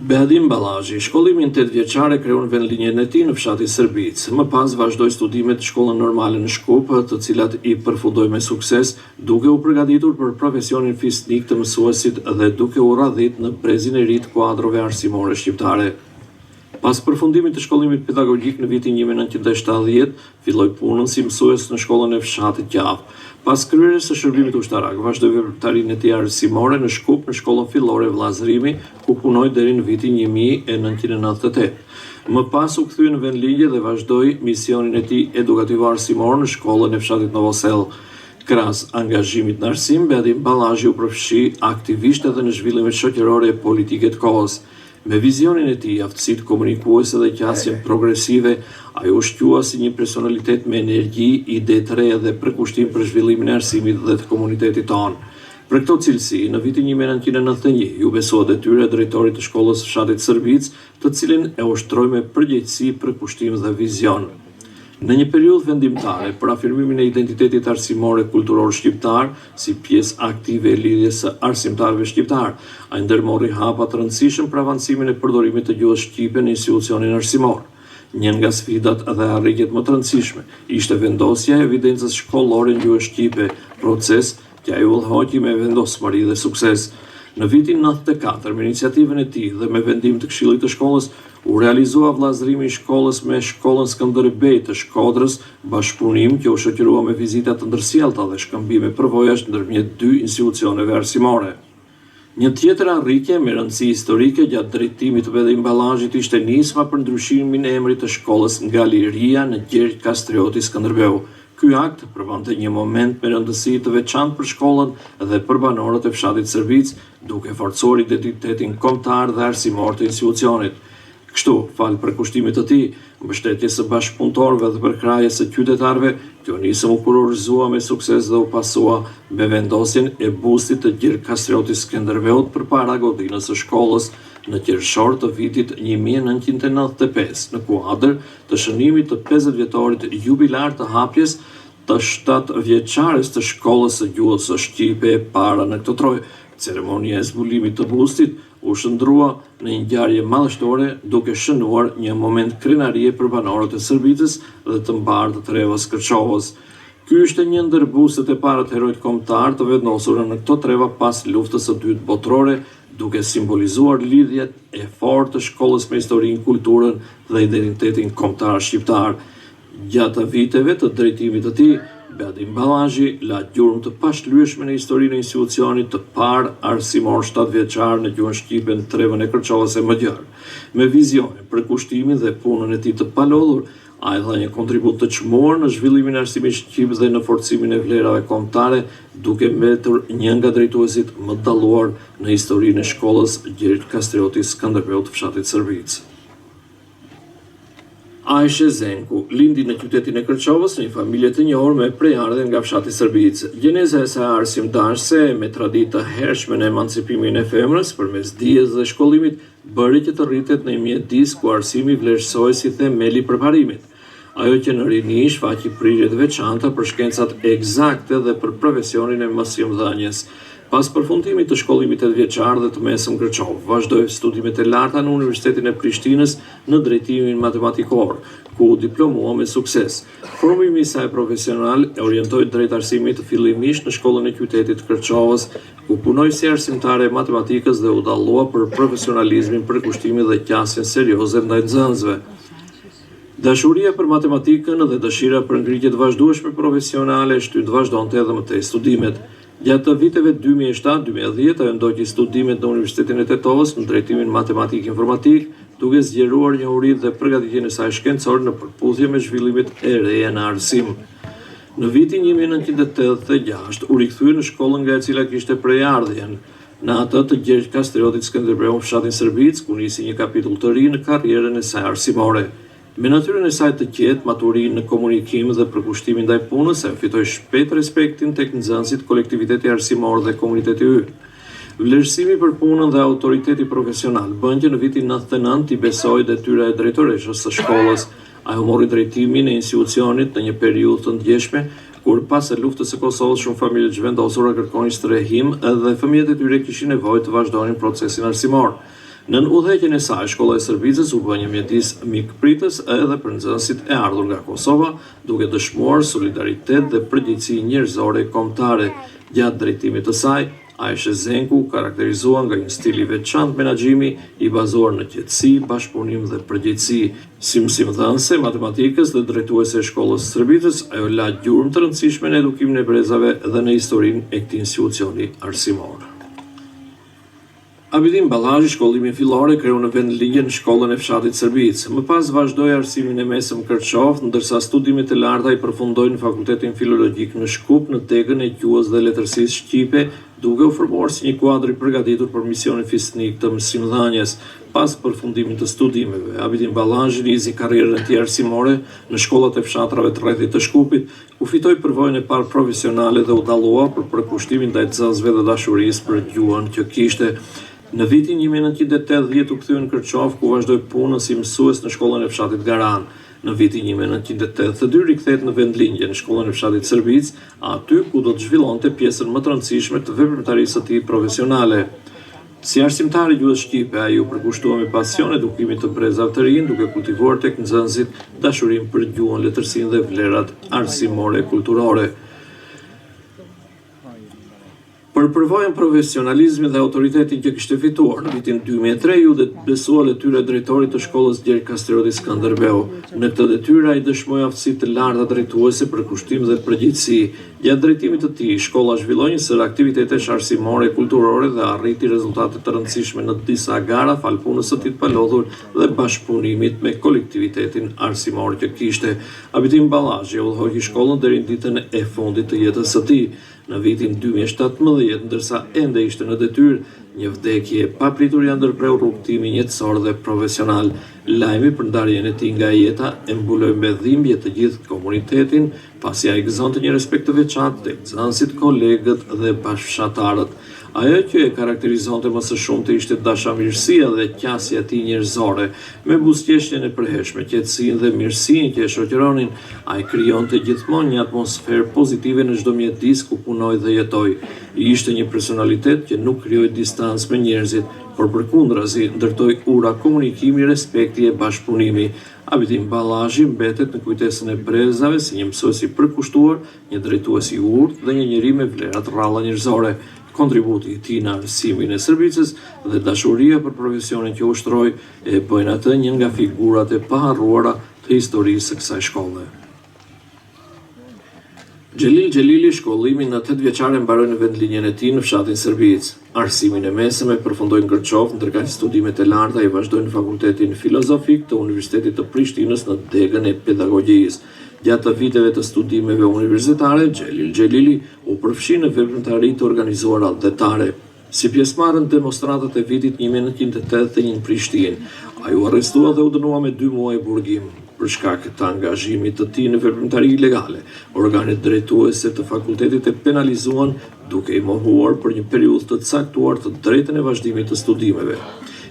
Behadim Ballazhi, shkollimin 8 vjeçar e kreu në vendlinjen e tij në fshatin Sërbic. Më pas vazhdoi studimet në shkollën normale në Shkup, të cilat i përfundoi me sukses, duke u përgatitur për profesionin fisnik të mësuesit dhe duke u radhit në brezin e ri të kuadrove arsimore shqiptare. Pas përfundimit të shkollimit pedagogjik në vitin 1970, filloi punën si mësues në shkollën e fshatit Qaf. Pas kryerjes së shërbimit ushtarak, vazhdoi veprimtarinë e tij arsimore në Shkup, në shkollën fillore Vllazërimi, ku punoi deri në vitin 1998. Më pas u kthye në vendligje dhe vazhdoi misionin e tij edukativ arsimor në shkollën e fshatit Novosell. Krahas angazhimit në arsim, Behadim Ballazhi u përfshi aktivisht edhe në zhvillimet shoqërore e politike të kohës. Me vizionin e tij, aftësitë komunikuese dhe qasjen progresive, ai u shqua si një personalitet me energji, ide të reja dhe përkushtim për zhvillimin e arsimit dhe të komunitetit tonë. Për këto cilësi, në vitin 1991 ju besua detyra e drejtorit të shkollës së fshatit Sërbic, të cilin e ushtroi me përgjegjësi, përkushtim dhe vizion. Në një periudhë vendimtare për afirmimin e identitetit arsimor e kulturor shqiptar si pjesë aktive e lidhjes së arsimtarëve shqiptar, ai ndërmori hapa të rëndësishëm për avancimin e përdorimit të gjuhës shqipe në institucionin arsimor. Një nga sfidat dhe arritjet më të rëndësishme ishte vendosja e evidencës shkollore në gjuhën shqipe, proces që ai udhëhoqi me vendosmëri dhe sukses. Në vitin 94, me iniciativën e tij dhe me vendim të Këshillit të Shkollës, u realizua vllazërimi i shkollës me Shkollën Skënderbej të Shkodrës, bashkëpunim që u shoqërua me vizita të ndërsjellta dhe shkëmbime përvojash ndërmjet dy institucioneve arsimore. Një tjetër arritje me rëndësi historike gjatë drejtimit dhe imballazhit ishte nisma për ndryshimin e emrit të shkollës nga Liria në Gjergj Kastrioti Skënderbeu. Ky akt përbante një moment me rëndësi të veçantë për shkollën dhe për banorët e fshatit Shërbic, duke forcuar identitetin kombëtar dhe arsimor të institucionit. Kështu, fal përkushtimit të tij, mbështetjes së bashkëpunëtorëve dhe përkrahjes së qytetarëve, kjo nisëm u kurorëzua me sukses dhe u pasua me vendosjen e bustit të Gjergj Kastriotit Skënderbeut përpara godinës së shkollës në qershor të vitit 1995, në kuadër të shënimit të 50 vjetorit jubilar të hapjes të 7 vjeçares të shkollës së gjuhës së shqipe e para në këtë troj. Ceremonia e zbulimit të bustit u shndrua në një ngjarje madhështore duke shënuar një moment krenarie për banorët e Shërbicës dhe të mbarë të Trevës Kërçovës. Ky ishte një ndër bustet e para të herojt kombëtar të vendosura në këto treva pas luftës së dytë botërore, duke simbolizuar lidhjet e fortë të shkollës me historinë, kulturën dhe identitetin kombëtar shqiptar. Gjatë viteve të drejtimit të tij, Beatim Ballazhi la gjurmë të pashlyeshme në historinë e institucionit të parë arsimor 7 vjeçar në gjuhën shqipe në Trevën e Kërçovës e Mëgjar. Me vizionin, përkushtimin dhe punën e tij të palodhur, ai dha një kontribut të çmuar në zhvillimin e arsimit shqip dhe në forcimin e vlerave kombëtare, duke mbetur një nga drejtuesit më të dalluar në historinë e shkollës Gjergj Kastrioti Skënderbeu të fshatit Shërbicë. Aishe Zenku lindi në qytetin e Kërçovës në një familje të njohur me prejardhje nga fshati Shërbicë. Gjeneza e saj arsimdashëse me traditë të hershme në emancipimin e femrës përmes dijes dhe shkollimit bëri që të rritet në një mjedis ku arsimi vlerësohej si themeli i përparimit. Ajo që në rini shfaqi prirje të veçanta për shkencat eksakte dhe për profesionin e mësimdhënies. Pas përfundimit të shkollimit 8 vjeçar dhe të mesëm Kërçov, vazhdoi studimet e larta në Universitetin e Prishtinës në drejtimin matematikor, ku u diplomua me sukses. Formimi i saj profesional e orientoi drejt arsimit fillimisht në shkollën e qytetit të Kërçovës, ku punoi si arsimtare e matematikës dhe u dallua për profesionalizmin, përkushtimin dhe qasjen serioze ndaj nxënësve. Dashuria për matematikën dhe dëshira për ngritje të vazhdueshme profesionale shtyr të vazhdonte edhe më tej studimet. Gjatë viteve 2007-2010 ajo ndoqi studimet në Universitetin e Tetovës në drejtimin matematik-informatik, duke zgjeruar njohuritë dhe përgatitjen e saj shkencore në përputhje me zhvillimet e reja në arsim. Në vitin 1986 u rikthye në shkollën nga e cila kishte prejardhjen, në atë të Gjergj Kastriotit Skënderbeu në fshatin Shërbicë, ku nisi një kapitull të ri në karrierën e saj arsimore. Me natyrën e saj të qetë, maturinë në komunikim dhe përkushtimin ndaj punës, e fitoi shpejt respektin tek nxënësit, kolektiviteti arsimor dhe komuniteti ynë. Vlerësimi për punën dhe autoriteti profesional bën që në vitin 99 t'i besoi detyra e drejtoreshës së shkollës. Ajo mori drejtimin e institucionit në një periudhë të ndjeshme, kur pas luftës së Kosovës shumë familje zhvendosura kërkonin strehim dhe fëmijët e tyre kishin nevojë të vazhdonin procesin arsimor. Nën udhëheqjen e saj, shkolla e Shërbicës u bë një mjedis mikpritës edhe për nxënësit e ardhur nga Kosova, duke dëshmuar solidaritet dhe përgjegjësi njerëzore kombëtare. Gjatë drejtimit të saj, Aishe Zenku karakterizua nga një stil i veçantë menaxhimi i bazuar në qetësi, bashkëpunim dhe përgjegjësi. Si mësimdhënëse matematikës dhe drejtuese e shkollës së Shërbicës, ajo la gjurmë të rëndësishme në edukimin e brezave dhe në historinë e këtij institucioni arsimor. Abidim Ballazhi shkollimin fillore kreu në vendligje në shkollën e fshatit Shërbicë. Më pas vazhdoi arsimin e mesëm Kërçov, ndërsa studimet e larta i përfundoi në Fakultetin Filologjik në Shkup në degën e gjuhës dhe letërsisë shqipe, duke u formuar si një kuadër i përgatitur për misionin fisnik të mësimdhënies. Pas përfundimit të studimeve, Abidim Ballazhi nisi karrierën e tij arsimore në shkollat e fshatrave të rrethit të Shkupit, ku fitoi përvojën e parë profesionale dhe u dallua për përkushtimin ndaj nxënësve dhe dashurisë për gjuhën që kishte. Në vitin 1980 u kthye në Kërçov, ku vazhdoi punën si mësues në shkollën e fshatit Garan. Në vitin 1982 rikthehet në vendlindje në shkollën e fshatit Sërbic, aty ku do të zhvillonte pjesën më të rëndësishme të veprimtarisë së tij profesionale. Si arsimtar i gjuhës shqipe, ai u përkushtua me pasion edukimit të brezave të rinj, duke kultivuar tek nxënësit dashurinë për gjuhën, letërsinë dhe vlerat arsimore e kulturore. Për përvojën profesionalizmi dhe autoritetin që kishte fituar, në vitin 2003 ju besua detyra e drejtorit të shkollës Gjergj Kastrioti Skënderbeu. Në këtë detyrë ai dëshmoi aftësi të larta drejtuese për kushtim dhe përgjegjësi. Gjatë drejtimit të tij, shkolla zhvilloi një sër aktivitetesh arsimore e kulturore dhe arriti rezultate të rëndësishme në disa gara fal punës së tij të palodhur dhe bashkëpunimit me kolektivitetin arsimor që kishte. Abitin Ballazhi udhëhoi shkollën deri në ditën e fundit të jetës së tij. Në vitin 2017, ndërsa ende ishte në detyrë, një vdekje e papritur ja ndërpreu rrugtimin jetësor dhe profesional. Lajmi për ndarjen e tij nga jeta e mbuloi me dhimbje të gjithë komunitetin, pasi ai gëzonte një respekt të veçantë tek nxënësit, kolegët dhe bashkëfshatarët. Ajo që e karakterizonte më së shumti ishte dashamirësia dhe qasja e tij njerëzore, me buzëqeshjen e përhershme, qetësinë dhe mirësinë që e shoqëronin. Ai krijonte gjithmonë një atmosferë pozitive në çdo mjedis ku punoi dhe jetoi. Ishte një personalitet që nuk krijoi distancë me njerëzit, por përkundrazi ndërtoi ura komunikimi, respekti e bashkëpunimi. Abitin Ballazhi mbetet në kujtesën e brezave si një mësues i përkushtuar, një drejtues i urtë dhe një njeri me vlera të rralla njerëzore. Kontributi i tij në arsimin e Sërbicës dhe dashuria për profesionin që ushtroi e bëjnë atë një nga figurat e paharruara të historisë së kësaj shkolle. Xhelil Xhelili shkollimin në 8 vjeçare mbaroi në vendlinjen e tij në fshatin Sërbic. Arsimin e mesëm e përfundoi në Kërçov, ndërkaq studimet e larta ai vazhdoi në Fakultetin Filozofik të Universitetit të Prishtinës në degën e pedagogjisë. Gjatë viteve të studimeve universitare, Xhelil Xhelili u përfshi në veprimtari të organizuara detare. Si pjesëmarrën demonstratat e vitit 1981 në Prishtinë, ai u arrestua dhe u dënua me 2 muaj burgim për shkak të angazhimit të tij në veprimtari ilegale. Organet drejtuese të fakultetit e penalizuan duke i mohuar për një periudhë të caktuar të drejtën e vazhdimit të studimeve.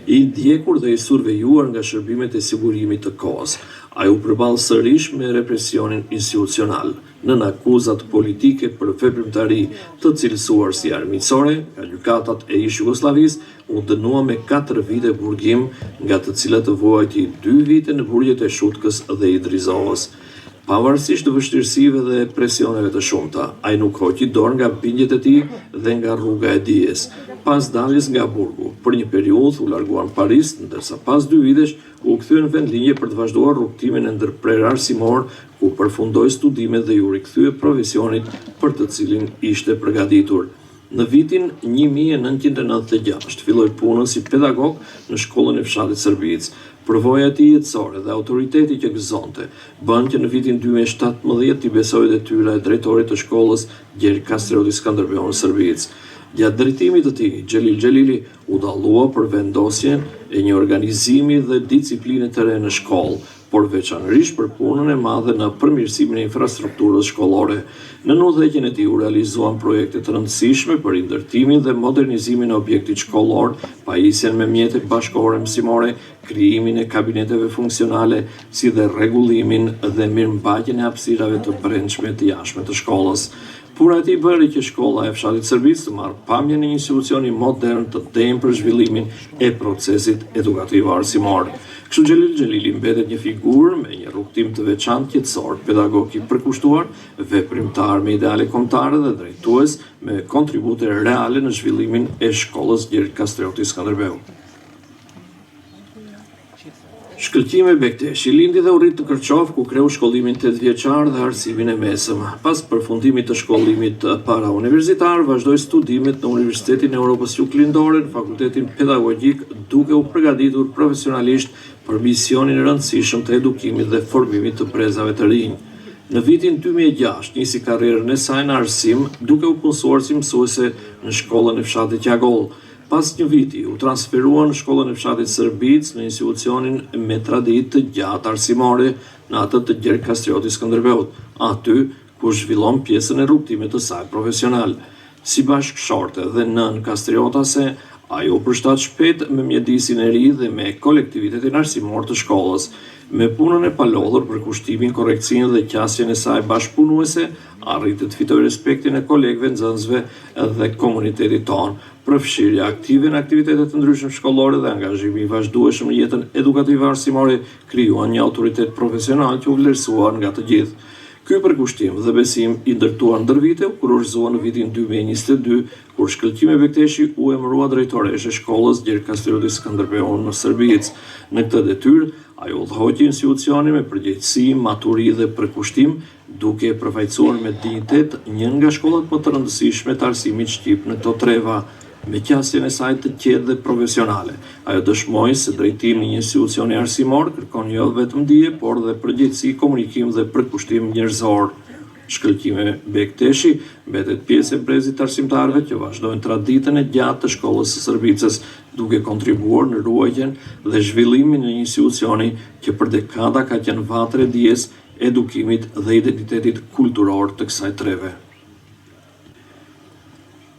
I ndjekur dhe i survejuar nga shërbimet e sigurimit të kohës. Ai u përball sërish me represionin institucional, nën akuzat politike për veprimtari të cilësuar si armiqësore, nga gjykatat e ish Jugosllavisë, u dënua me 4 vite burgim, nga të cilat të vuajti 2 vite në burgjet e Shutkës dhe Idrizovës. Pavarësisht të vështirësive dhe presioneve të shumta, ai nuk hoqi dorë nga bindjet e tij dhe nga rruga e dijes. Pas daljes nga burgu, për një periudhë u largua në Paris, ndërsa pas 2 vitesh u kthye në vendlinje për të vazhduar rrugtimin e ndërprerë arsimor, ku përfundoi studimet dhe u rikthye profesionit për të cilin ishte përgatitur. Në vitin 1996 filloi punën si pedagog në shkollën e fshatit Sërbic. Përvoja e tij jetësore dhe autoriteti që gëzonte bën që në vitin 2017 t'i besoi detyra e drejtorit të shkollës Gjergj Kastrioti Skënderbeu në Sërbic. Gjatë drejtimit të tij, Xhelil Xhelili u dallua për vendosjen e një organizimi dhe discipline të re në shkollë, por veçanërisht për punën e madhe në përmirësimin e infrastrukturës shkollore. Në udhëheqjen e tij u realizuan projekte të rëndësishme për ndërtimin dhe modernizimin e objektit shkollor, pajisjen me mjete bashkëkohore mësimore, krijimin e kabineteve funksionale, si dhe rregullimin dhe mirëmbajtjen e hapësirave të brendshme të jashtme të shkollës. Pura e tij bëri që shkolla e fshatit Sërbic të marrë pamjen e një institucioni modern të denjë për zhvillimin e procesit edukativ arsimor. Kështu Xhelil Xhelili mbetet një figurë me një rrugtim të veçantë qetësor, pedagog i përkushtuar, veprimtar me ideale kombëtare dhe drejtues me kontribute reale në zhvillimin e shkollës Gjergj Kastrioti Skënderbeu. Shkëlqime Bekteshi lindi dhe u rrit në Kërçov, ku kreu shkollimin 8 vjeçar dhe arsimin e mesëm. Pas përfundimit të shkollimit para universitar, vazhdoi studimet në Universitetin e Europës Juglindore në Fakultetin Pedagogjik, duke u përgatitur profesionalisht për misionin e rëndësishëm të edukimit dhe formimit të brezave të rinj. Në vitin 2006 nisi karrierën e saj në arsim, duke u punësuar si mësuese në shkollën e fshatit Qagoll. Pas një viti, u transferua në shkollën e fshatit Sërbic në institucionin me traditë të gjatë arsimore në atë të Gjergj Kastrioti Skënderbeut, aty ku zhvillon pjesën e rrugtimit të saj profesional. Si bashkëshorte dhe nën kastriotase, Ajo përshtat shpejt me mjedisin e ri dhe me kolektivitetin arsimor të shkollës, me punën e palodhur për kushtimin, korrekcinë dhe qasjen e saj bashkëpunuese, arritet fitoj respektin e kolegëve, nxënësve dhe komunitetit tonë. Përfshirja aktive në aktivitetet të ndryshme shkollore dhe angazhimi i vazhdueshëm në jetën edukative arsimore krijuan një autoritet profesional që u vlerësuar nga të gjithë. Ky përkushtim dhe besim i ndërtuar ndër vite u kurorëzua në vitin 2022, kur Shkëlqime Bekteshi u emërua drejtoreshe e shkollës Gjergj Kastrioti Skënderbeu në Shërbicë. Në këtë detyrë, ajo udhëhoqi institucionin me përgjegjësi, maturi dhe përkushtim, duke përfaqësuar me dinjitet një nga shkollat më të rëndësishme të arsimit shqip në këto treva, me qasjen e saj të qetë dhe profesionale. Ajo dëshmoi se drejtimi i një institucioni arsimor kërkon jo vetëm dije, por dhe përgjegjësi, komunikim dhe përkushtim njerëzor. Shkëlqime Bekteshi mbetet pjesë e brezit arsimtarëve që vazhdojnë traditën e gjatë të shkollës së Shërbicës, duke kontribuar në ruajtjen dhe zhvillimin e një institucioni që për dekada ka qenë vatër e dijes, edukimit dhe identitetit kulturor të kësaj treve.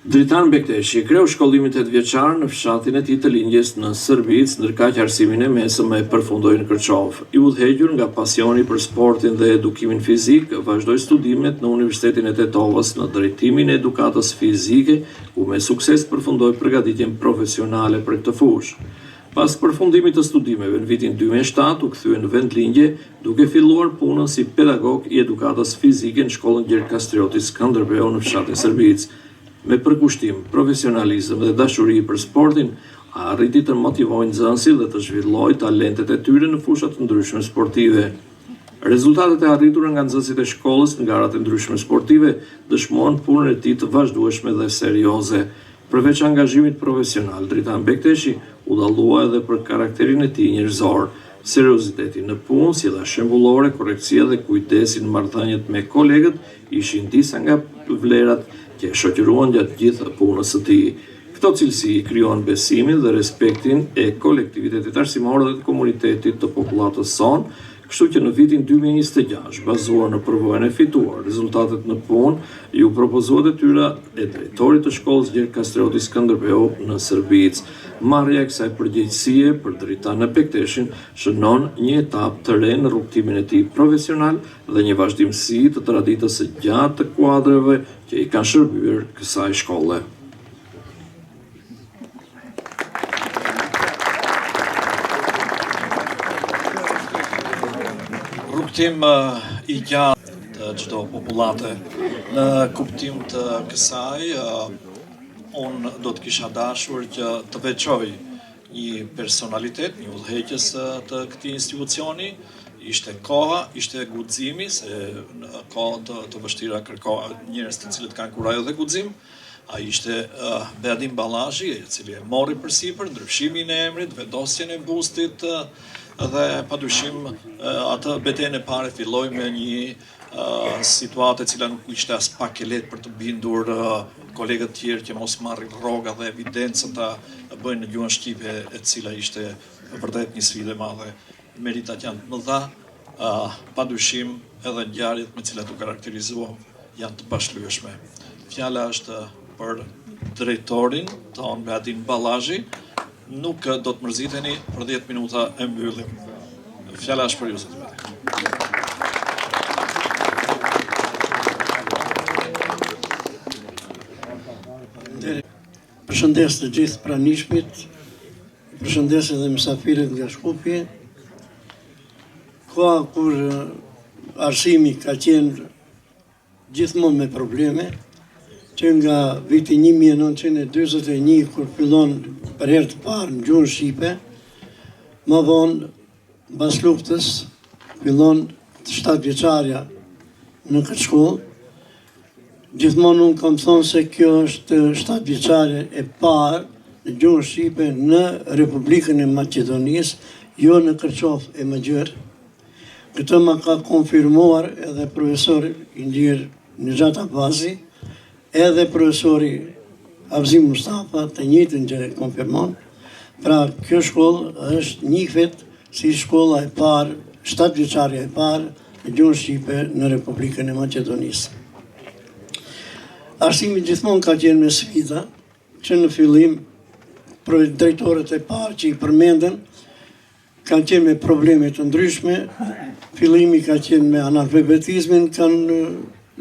Dritan Bekteshi kreu shkollimin 8 vjeçar në fshatin e tij të lindjes në Shërbicë, ndërkaq arsimin e mesëm e përfundoi në Kërçov. I udhëhequr nga pasioni për sportin dhe edukimin fizik, vazhdoi studimet në Universitetin e Tetovës në drejtimin e edukatës fizike, ku me sukses përfundoi përgatitjen profesionale për këtë fushë. Pas përfundimit të studimeve në vitin 2007 u kthye në vendlindje, duke filluar punën si pedagog i edukatës fizike në shkollën Gjergj Kastrioti Skënderbeu në fshatin Shërbicë. Me përkushtim, profesionalizëm dhe dashuri për sportin, arriti të motivojë nxënësit dhe të zhvillojë talentet e tyre në fusha të ndryshme sportive. Rezultatet e arritura nga nxënësit e shkollës në garat e ndryshme sportive dëshmojnë punën e tij të vazhdueshme dhe serioze. Përveç angazhimit profesional, Dritan Bekteshi u dallua edhe për karakterin e tij njerëzor, serioziteti në punë, sjellja shembullore, korrektësia dhe kujdesi në marrëdhëniet me kolegët ishin disa nga vlerat që e shoqëruan gjatë gjithë punës së tij. Këto cilësi i krijuan besimin dhe respektin e kolektivitetit arsimor dhe të komunitetit të popullatës sonë, kështu që në vitin 2026, bazuar në përvojën e fituar, rezultatet në punë, ju propozuar detyra e drejtorit të shkollës Gjergj Kastrioti Skënderbeu në Shërbicë. Marrja e kësaj përgjegjësie për Dritan Bekteshin shënon një etapë të re në rrugtimin e tij profesional dhe një vazhdimsi të traditës së gjatë të kuadreve që i kanë shërbyer kësaj shkolle. Rrugtim i gjatë të çdo popullate. Në kuptim të kësaj, unë do të kisha dashur që të veçoj një personalitet, një udhëheqës të këtij institucioni. Ishte koha, ishte guximi, se në kohën të vështira kërkohet njerëz të cilët kanë kurajo dhe guxim. Ai ishte Beadim Ballazhi, i cili e mori përsipër ndryshimin e emrit, vendosjen e bustit dhe padyshim atë betejën e parë filloi me një situatë e cila nuk ishte as pak e lehtë për të bindur kolegët tjerë që mos marrin rroga dhe evidencën ta bëjnë në gjuhën shqipe, e cila ishte vërtet një sfidë e madhe. Meritat janë të mëdha, padyshim edhe ngjarjet me cilat u karakterizuam janë të pashlyeshme. Fjala është për drejtorin ton Beadim Ballazhi. Nuk do të mërziteni, për 10 minuta e mbyllim. Fjala është për ju, zoti Beadim. Përshëndes të gjithë pranishmit, përshëndes edhe mysafirët nga Shkupi. Koha kur arsimi ka qenë gjithmonë me probleme, që nga viti 1941, kur fillon për herë të parë në gjuhën shqipe, më vonë, mbas luftës, fillon 7 vjeçarja në këtë shkollë. Gjithmonë unë kam thonë se kjo është 7 vjeçare e parë në gjuhën shqipe në Republikën e Maqedonisë, jo në Kërçov e Mëgjer. Këtë më ka konfirmuar edhe profesori Inxhinier Nixhat Abbasi, edhe profesori Avzim Mustafa, të njëjtën gjë e konfirmon. Pra, kjo shkollë është njihet si shkolla e parë, 7 vjeçarja e parë në gjuhën shqipe në Republikën e Maqedonisë. Arsimi gjithmonë ka qenë me sfida, që në fillim drejtorët e parë që i përmenden, kanë qenë me probleme të ndryshme, fillimi ka qenë me analfabetizmin, kanë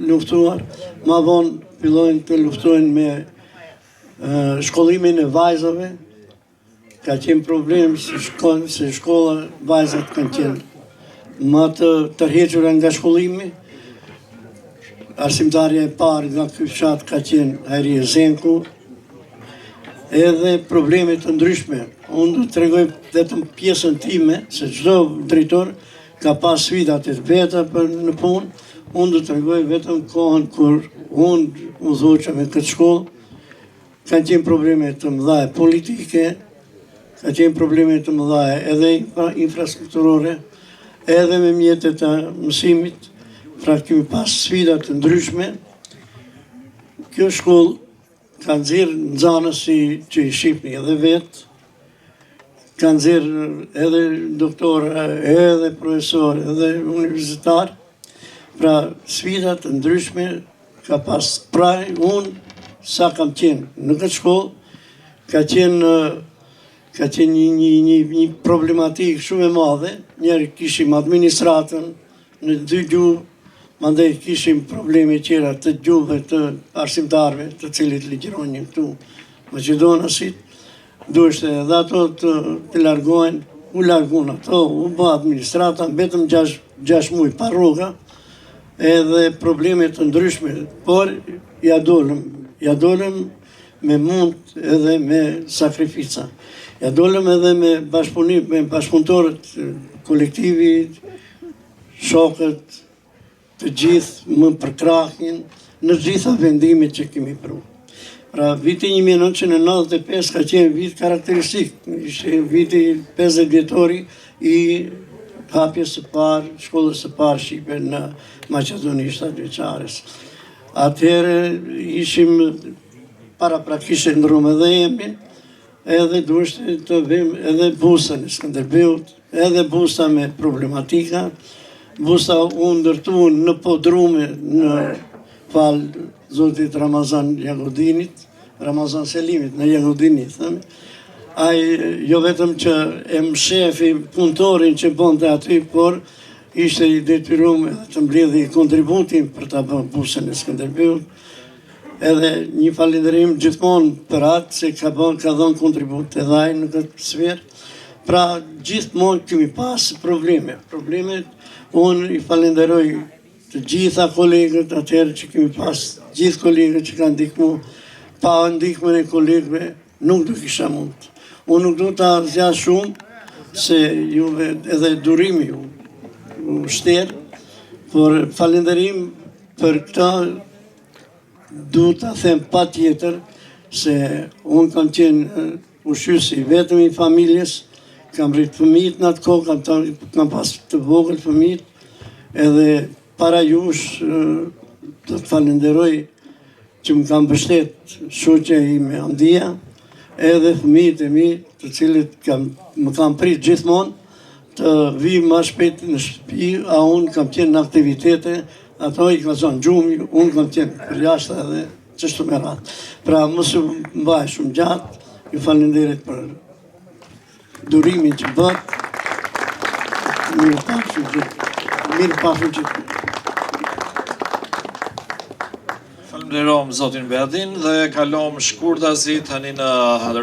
luftuar, ma vonë fillojnë të luftojnë me shkollimin e vajzave, ka qenë problem se shkolla vajzat kanë qenë më të tërhequra nga shkollimi. Arsimtarja e parë nga ky fshat ka qenë Hajrie Zenku, edhe probleme të ndryshme. Unë do të tregoj vetëm pjesën time, se çdo drejtor ka pas sfidat e veta për në punë. Unë do të tregoj vetëm kohën kur unë udhëzoqa me këtë shkollë. Kanë qenë probleme të mëdha politike, ka qenë probleme të mëdha edhe infrastrukturore, edhe me mjetet e mësimit. Pra kemi pas sfidat të ndryshme. Kjo shkollë ka nxjerrë nxënës që i shihni edhe vetë, ka nxjerrë edhe doktor, edhe profesor, edhe universitar. Pra sfidat të ndryshme ka pas. Pra unë sa kam qenë në këtë shkollë, ka qenë një problematikë shumë e madhe. Njerë kishim administratën në 2 gjuhë, mandej kishim probleme qera të gjuhëve të arsimtarve, të cilit ligjëronin këtu Maqedonasit. Duheshte edhe ato të largohen, u largun ato, u bë administrata, betëm 6 muaj pa rruga, edhe probleme të ndryshme, por ja dolëm me mund edhe me sakrifica. Ja dolëm edhe me bashkëpunim, me bashkëpunëtorët, kolektivi, shokët, të gjithë më përkrahin në gjitha vendimet që kemi pru. Pra viti 1995 ka qenë vit karakteristik, ishte viti 50 vjetori i hapjes së parë, shkollës së parë shqipe në Maqedoni shtatveçares. Atëherë ishim paraprakisht ndrumë edhe emrin, edhe duheshte të vim edhe busën e Skënderbeut, edhe busa me problematika. Busa u ndërtu në podrume në falë zotit Ramazan Jagodinit, Ramazan Selimit në Jagodinit, thëmi. Ai jo vetëm që e mshefi punëtorin që bënte aty, por ishte i detyruar edhe të mbledhë kontributin për ta bërë busën e Skënderbeut. Edhe një falënderim gjithmonë për atë se ka dhënë kontribut edhe ai në këtë sferë. Pra gjithmonë kemi pas probleme. Unë i falenderoj të gjitha kolegët atëherë që kemi pas, gjithë kolegët që kanë ndihmu, pa ndihmën e kolegëve nuk do kisha mund. Unë nuk do ta zgjas shumë, se juve edhe durimi ju shterë, por falenderim për këta du ta them pa tjetër, se unë kam qenë ushqyesi vetëm i familjes, kam rritë fëmijët në atë kohë, kam pas të vogël fëmijët, edhe para jush të falenderoj që më kam bështet shoqja ime Andia, edhe fëmijët e mi, të cilët më kam prit gjithmonë të vi më shpejt në shtëpi, a unë kam qenë në aktivitete, ato i ka zonë gjumi, unë kam qenë për jashtë edhe qështu me ratë. Pra mësë mbaj shumë gjatë, ju falenderit për durimin që bët, mirë pafën që Falenderojmë zotin Beadin dhe kalom shkurtazi tani në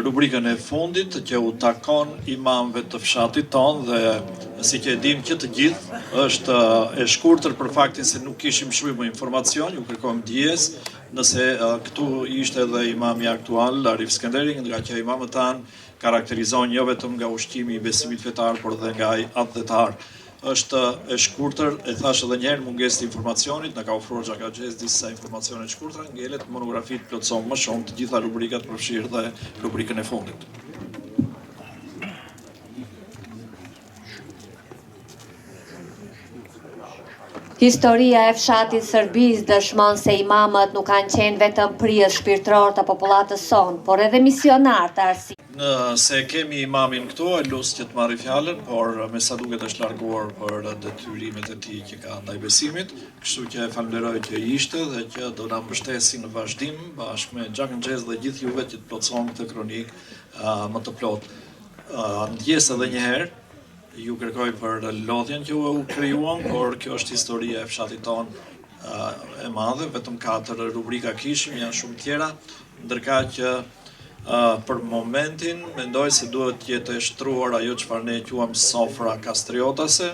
rubrikën e fundit që u takon imamëve të fshatit ton dhe si që e dim që të gjithë është e shkurtër për faktin se nuk kishim shumë informacion, ju kërkojmë dijes nëse këtu ishte edhe imami aktual, Arif Skënderi, nga që imamët tanë karakterizojnë jo vetëm nga ushqimi i besimit fetar, por dhe nga atletar. Është e shkurtër, e thash edhe njerë munges të informacionit, në ka ofruar Xhaka Xhez disa informacione të shkurtra, ngelet monografit plotëson më shumë të gjitha rubrikat përfshirë dhe rubrikën e fundit. Historia e fshatit Sërbis dëshmon se imamët nuk kanë qenë vetëm prijes shpirtëror të popullatës sonë, por edhe misionar të arsimit. Nëse kemi imamin këtu, e lusë që të marri fjallën, por me sa duket është larguar për detyrimet e tij që ka ndaj besimit, kështu që e falenderoj që ishte dhe që do na mbështesin në vazhdim bashkë me Xhakën Xhez dhe gjithë juve që të plotëson këtë kronikë më të plotë. Ndjes edhe një herë, ju kërkoj për lodhjen që u krijuan, por kjo është historia e fshatit tonë e madhe, vetëm 4 rubrika kishim, janë shumë tjera, ndërka që për momentin mendoj se duhet të jetë e shtruar ajo çfarë ne quajmë sofra kastriotase.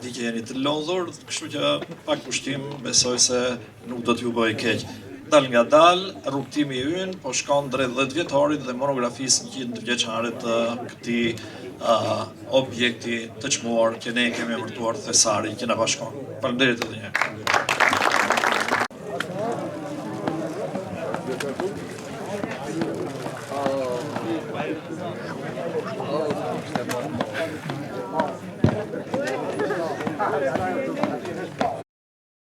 Di që jeni të lodhur, kështu që pa kushtim besoj se nuk do t'ju bëj keq. Dal nga dal, rrugtimi ynë po shkon drejt 10 vjetorit dhe monografisë 100 vjeçare të këtij objekti të çmuar që ne kemi emërtuar Thesari që na bashkon. Faleminderit edhe një herë.